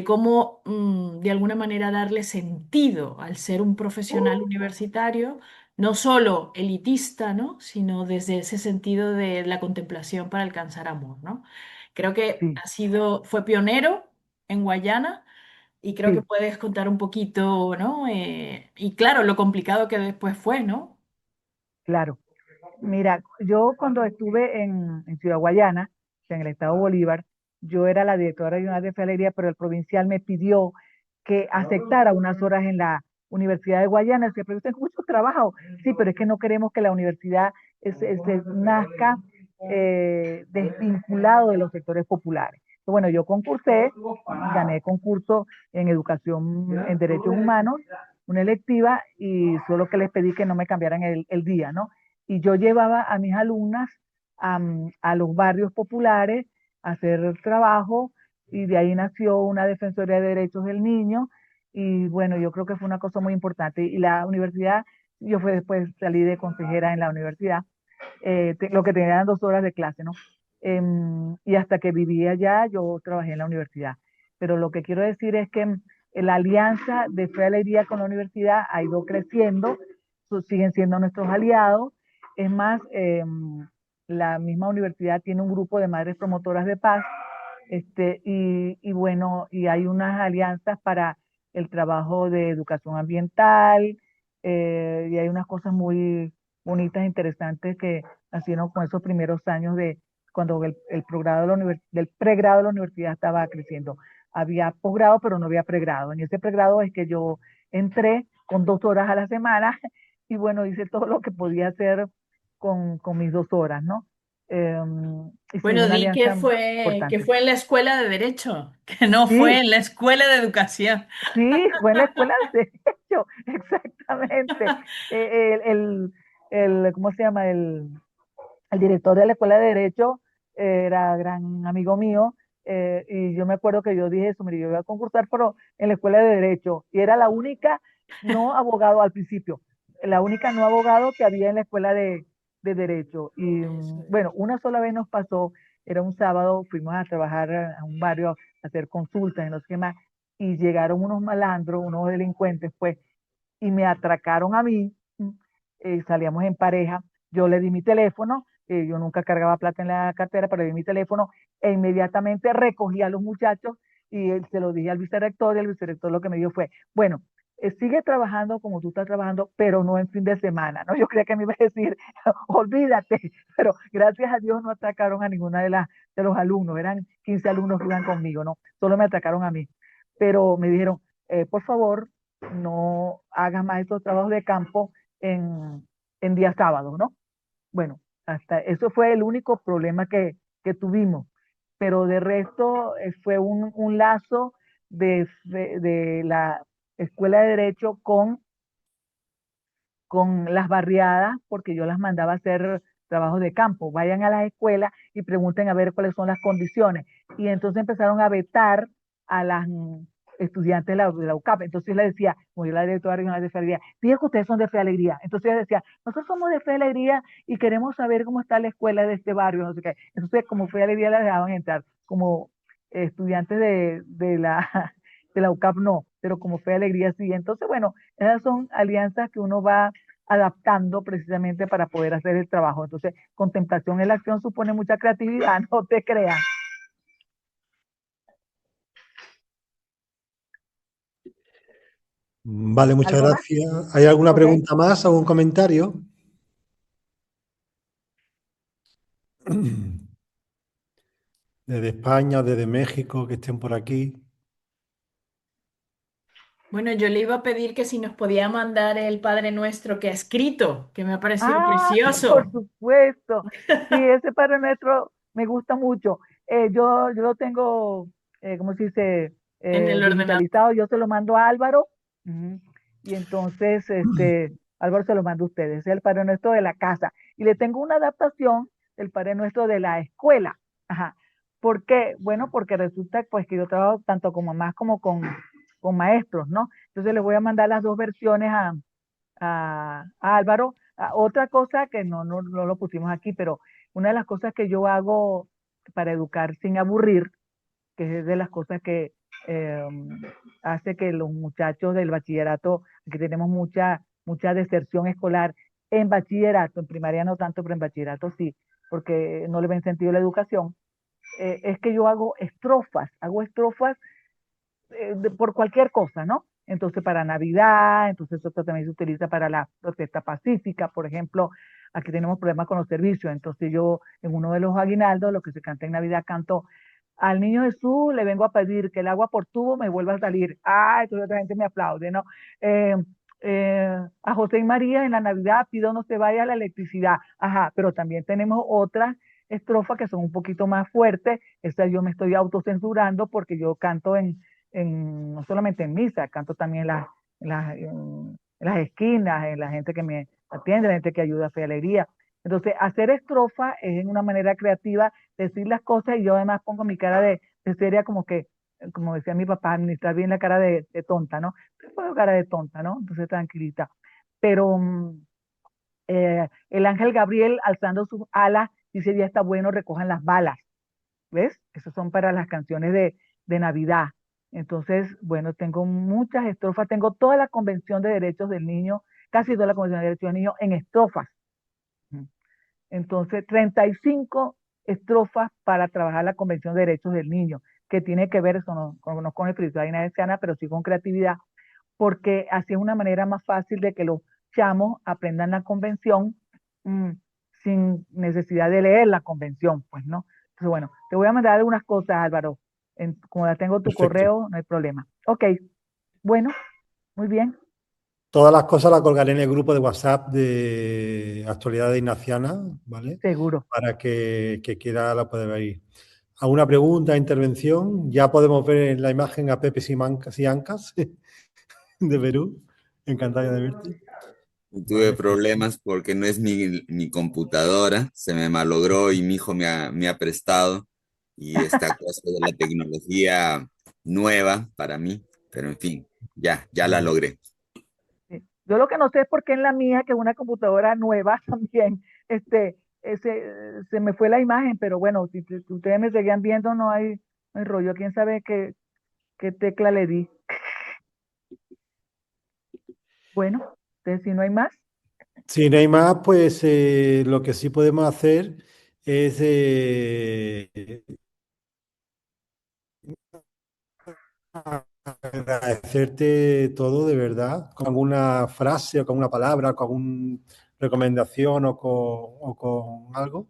cómo, de alguna manera, darle sentido al ser un profesional universitario no solo elitista, ¿no? Sino desde ese sentido de la contemplación para alcanzar amor, ¿no? Creo que sí, fue pionero en Guayana y creo que sí, puedes contar un poquito, ¿no? Y claro, lo complicado que después fue, ¿no? claro. Mira, yo cuando estuve en Ciudad Guayana, en el estado Bolívar, yo era la directora regional de Fe pero el provincial me pidió que aceptara unas horas en la Universidad de Guayana. Dice, pero usted es mucho trabajo. Sí, pero es que no queremos que la universidad nazca desvinculado de los sectores populares. Bueno, yo concursé, gané concurso en educación en derechos humanos, una electiva, y solo que les pedí que no me cambiaran el día, ¿no? Y yo llevaba a mis alumnas a los barrios populares a hacer trabajo, y de ahí nació una Defensoría de Derechos del Niño, y bueno, yo creo que fue una cosa muy importante. Y la universidad, yo fue después salí de consejera en la universidad, lo que tenía eran 2 horas de clase, ¿no? Y hasta que vivía allá, yo trabajé en la universidad. Pero lo que quiero decir es que la alianza de Fe y Alegría con la universidad ha ido creciendo, siguen siendo nuestros aliados. Es más, la misma universidad tiene un grupo de madres promotoras de paz, y bueno, y hay unas alianzas para el trabajo de educación ambiental, y hay unas cosas muy bonitas, interesantes que nacieron con esos primeros años de cuando el progrado de del pregrado de la universidad estaba creciendo. Había posgrado, pero no había pregrado. En ese pregrado es que yo entré con 2 horas a la semana y bueno, hice todo lo que podía hacer con mis 2 horas, ¿no? Hicimos Bueno, una di alianza que importante. fue en la escuela de Derecho, que no fue Sí, en la escuela de Educación. sí, fue en la escuela de derecho, exactamente. ¿Cómo se llama? El director de la escuela de derecho era gran amigo mío, y yo me acuerdo que yo dije eso, mire, yo voy a concursar, pero en la escuela de derecho, y era la única no abogado al principio, la única no abogado que había en la escuela de derecho. Y Eso es. bueno, una sola vez nos pasó, era un sábado, fuimos a trabajar a un barrio, a hacer consultas en los que más, y llegaron unos malandros, unos delincuentes, pues, y me atracaron a mí. Salíamos en pareja, yo le di mi teléfono, yo nunca cargaba plata en la cartera, pero le di mi teléfono e inmediatamente recogí a los muchachos y se lo dije al vicerrector, y el vicerrector lo que me dijo fue, bueno, sigue trabajando como tú estás trabajando, pero no en fin de semana, ¿no? Yo creía que me iba a decir, olvídate, pero gracias a Dios no atacaron a ninguna de los alumnos, eran 15 alumnos que iban conmigo, ¿no? Solo me atacaron a mí, pero me dijeron, por favor, no hagas más estos trabajos de campo en día sábado, ¿no? Bueno, hasta eso fue el único problema que tuvimos, pero de resto fue un lazo de la Escuela de Derecho con las barriadas, porque yo las mandaba a hacer trabajos de campo. Vayan a las escuelas y pregunten a ver cuáles son las condiciones. Y entonces empezaron a vetar a las estudiantes de la UCAP. Entonces yo le decía, como yo la directora regional de Fe y Alegría, dije que ustedes son de Fe y Alegría. Entonces yo decía, nosotros somos de Fe y Alegría y queremos saber cómo está la escuela de este barrio, no sé qué. Entonces, como Fe y Alegría la dejaban entrar, como estudiantes de la UCAP no, pero como Fe y Alegría sí. Entonces, bueno, esas son alianzas que uno va adaptando precisamente para poder hacer el trabajo. Entonces, contemplación en la acción supone mucha creatividad, no te creas. Vale, muchas ¿Algo más? gracias. ¿Hay alguna ¿Ok? pregunta más, algún comentario? Desde España, desde México, que estén por aquí. Bueno, yo le iba a pedir que si nos podía mandar el Padre Nuestro que ha escrito, que me ha parecido Ah, por precioso. supuesto. Sí, ese Padre Nuestro me gusta mucho. Yo lo tengo, ¿cómo se dice? En el ordenador. Digitalizado. Yo se lo mando a Álvaro. Ujú. Y entonces, Álvaro se lo manda a ustedes. Es el Padre Nuestro de la casa. Y le tengo una adaptación del Padre Nuestro de la escuela. Ajá. ¿Por qué? Bueno, porque resulta pues que yo trabajo tanto con mamás como con maestros, ¿no? Entonces les voy a mandar las dos versiones a Álvaro. Otra cosa que no lo pusimos aquí, pero una de las cosas que yo hago para educar sin aburrir, que es de las cosas que eh, hace que los muchachos del bachillerato, que tenemos mucha deserción escolar en bachillerato, en primaria no tanto, pero en bachillerato sí, porque no le ven sentido a la educación, es que yo hago estrofas por cualquier cosa, ¿no? Entonces, para Navidad, entonces eso también se utiliza para la protesta pacífica, por ejemplo, aquí tenemos problemas con los servicios, entonces yo en uno de los aguinaldos, lo que se canta en Navidad, canto al niño Jesús le vengo a pedir que el agua por tubo me vuelva a salir. Ah, entonces otra gente me aplaude, ¿no? Eh, a José y María en la Navidad pido no se vaya la electricidad. Ajá, pero también tenemos otras estrofas que son un poquito más fuertes. Esta yo me estoy autocensurando porque yo canto no solamente en misa, canto también en las esquinas, en la gente que me atiende, la gente que ayuda a Fe y Alegría. Entonces, hacer estrofa es una manera creativa de decir las cosas y yo además pongo mi cara de seria como que, como decía mi papá, administrar bien la cara de tonta, ¿no? Yo pongo cara de tonta, ¿no? Entonces, tranquilita. Pero el ángel Gabriel alzando sus alas dice, ya está bueno, recojan las balas. ¿Ves? Esas son para las canciones de Navidad. Entonces, bueno, tengo muchas estrofas, tengo toda la Convención de Derechos del Niño, casi toda la Convención de Derechos del Niño en estrofas. Entonces, 35 estrofas para trabajar la Convención de Derechos del Niño, que tiene que ver, eso no con espiritualidad ignaciana, pero sí con creatividad, porque así es una manera más fácil de que los chamos aprendan la convención mmm, sin necesidad de leer la convención, pues, ¿no? Entonces, bueno, te voy a mandar algunas cosas, Álvaro. Como ya tengo tu Perfecto. correo, no hay problema. Ok, bueno, muy bien. Todas las cosas las colgaré en el grupo de WhatsApp de Actualidad Ignaciana, ¿vale? Seguro. Para que quiera la pueda ver. ¿Alguna pregunta, intervención? Ya podemos ver en la imagen a Pepe Simancas de Perú. Encantado de verte. Tuve Vale. problemas porque no es mi computadora, se me malogró y mi hijo me ha prestado. Y esta cosa de la tecnología nueva para mí, pero en fin, ya la Vale. logré. Sí. Yo lo que no sé es por qué en la mía, que es una computadora nueva también, se me fue la imagen, pero bueno, si ustedes me seguían viendo, no hay rollo. ¿Quién sabe qué tecla le di? Bueno, entonces si no hay más, Si no hay más, pues lo que sí podemos hacer es agradecerte todo de verdad, con alguna frase o con una palabra, con alguna recomendación o con algo.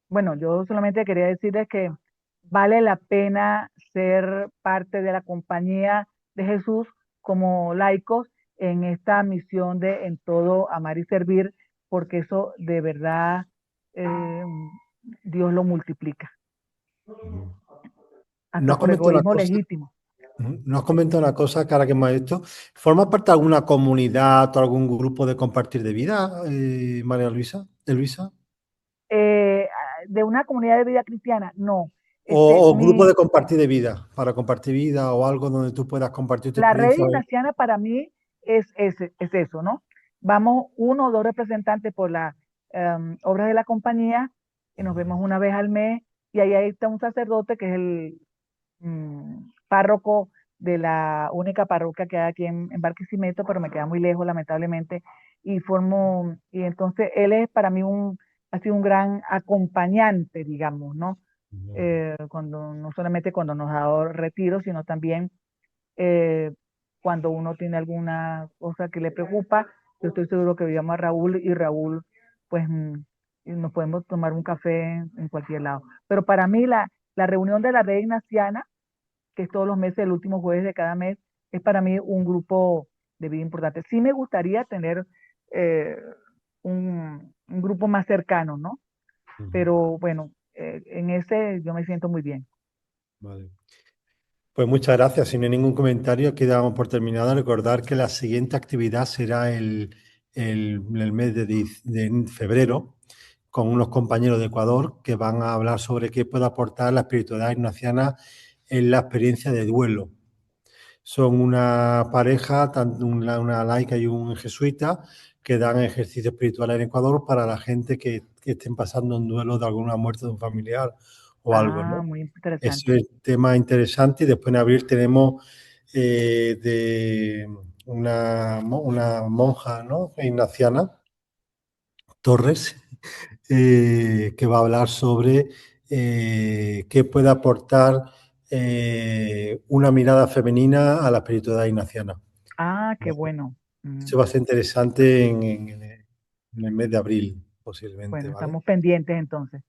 bueno, yo solamente quería decirles que vale la pena ser parte de la compañía de Jesús como laicos en esta misión de en todo amar y servir, porque eso de verdad eh, Dios lo multiplica, hasta Nos por comentó una egoísmo cosa, legítimo. nos comentó una cosa que ahora que hemos esto. ¿Forma parte de alguna comunidad o algún grupo de compartir de vida, María Luisa? ¿De Luisa? De una comunidad de vida cristiana, no. O grupo de compartir de vida, para compartir vida o algo donde tú puedas compartir tu La red experiencia. ignaciana para mí es eso, ¿no? Vamos uno o dos representantes por las obras de la compañía y nos vemos una vez al mes y ahí está un sacerdote que es el párroco de la única parroquia que hay aquí en Barquisimeto, pero me queda muy lejos lamentablemente y entonces él es para mí ha sido un gran acompañante, digamos, ¿no? No solamente cuando nos ha dado retiro, sino también eh, cuando uno tiene alguna cosa que le preocupa, yo estoy seguro que llamo a Raúl y Raúl, pues y nos podemos tomar un café en cualquier lado. Pero para mí la reunión de la red ignaciana, que es todos los meses, el último jueves de cada mes, es para mí un grupo de vida importante. Sí me gustaría tener eh, un grupo más cercano, ¿no? Pero bueno, en ese yo me siento muy bien. Vale. Pues muchas gracias. Si no hay ningún comentario, quedamos por terminado. Recordar que la siguiente actividad será el mes de febrero con unos compañeros de Ecuador que van a hablar sobre qué puede aportar la espiritualidad ignaciana en la experiencia de duelo. Son una pareja, tanto una laica y un jesuita, que dan ejercicio espiritual en Ecuador para la gente que estén pasando un duelo de alguna muerte de un familiar o algo, Ah, ¿no? muy Eso interesante. es tema interesante. Y después en abril tenemos de una monja, ¿no? Ignaciana Torres, que va a hablar sobre qué puede aportar una mirada femenina a la espiritualidad ignaciana. Ah, qué bueno. Esto va a ser interesante en el mes de abril, posiblemente. Bueno, ¿vale? estamos pendientes entonces.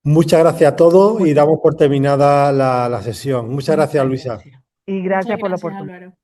Muchas gracias a todos y damos por terminada la sesión. Muchas gracias, Luisa. gracias. Y gracias Muchas por la gracias, oportunidad. Álvaro.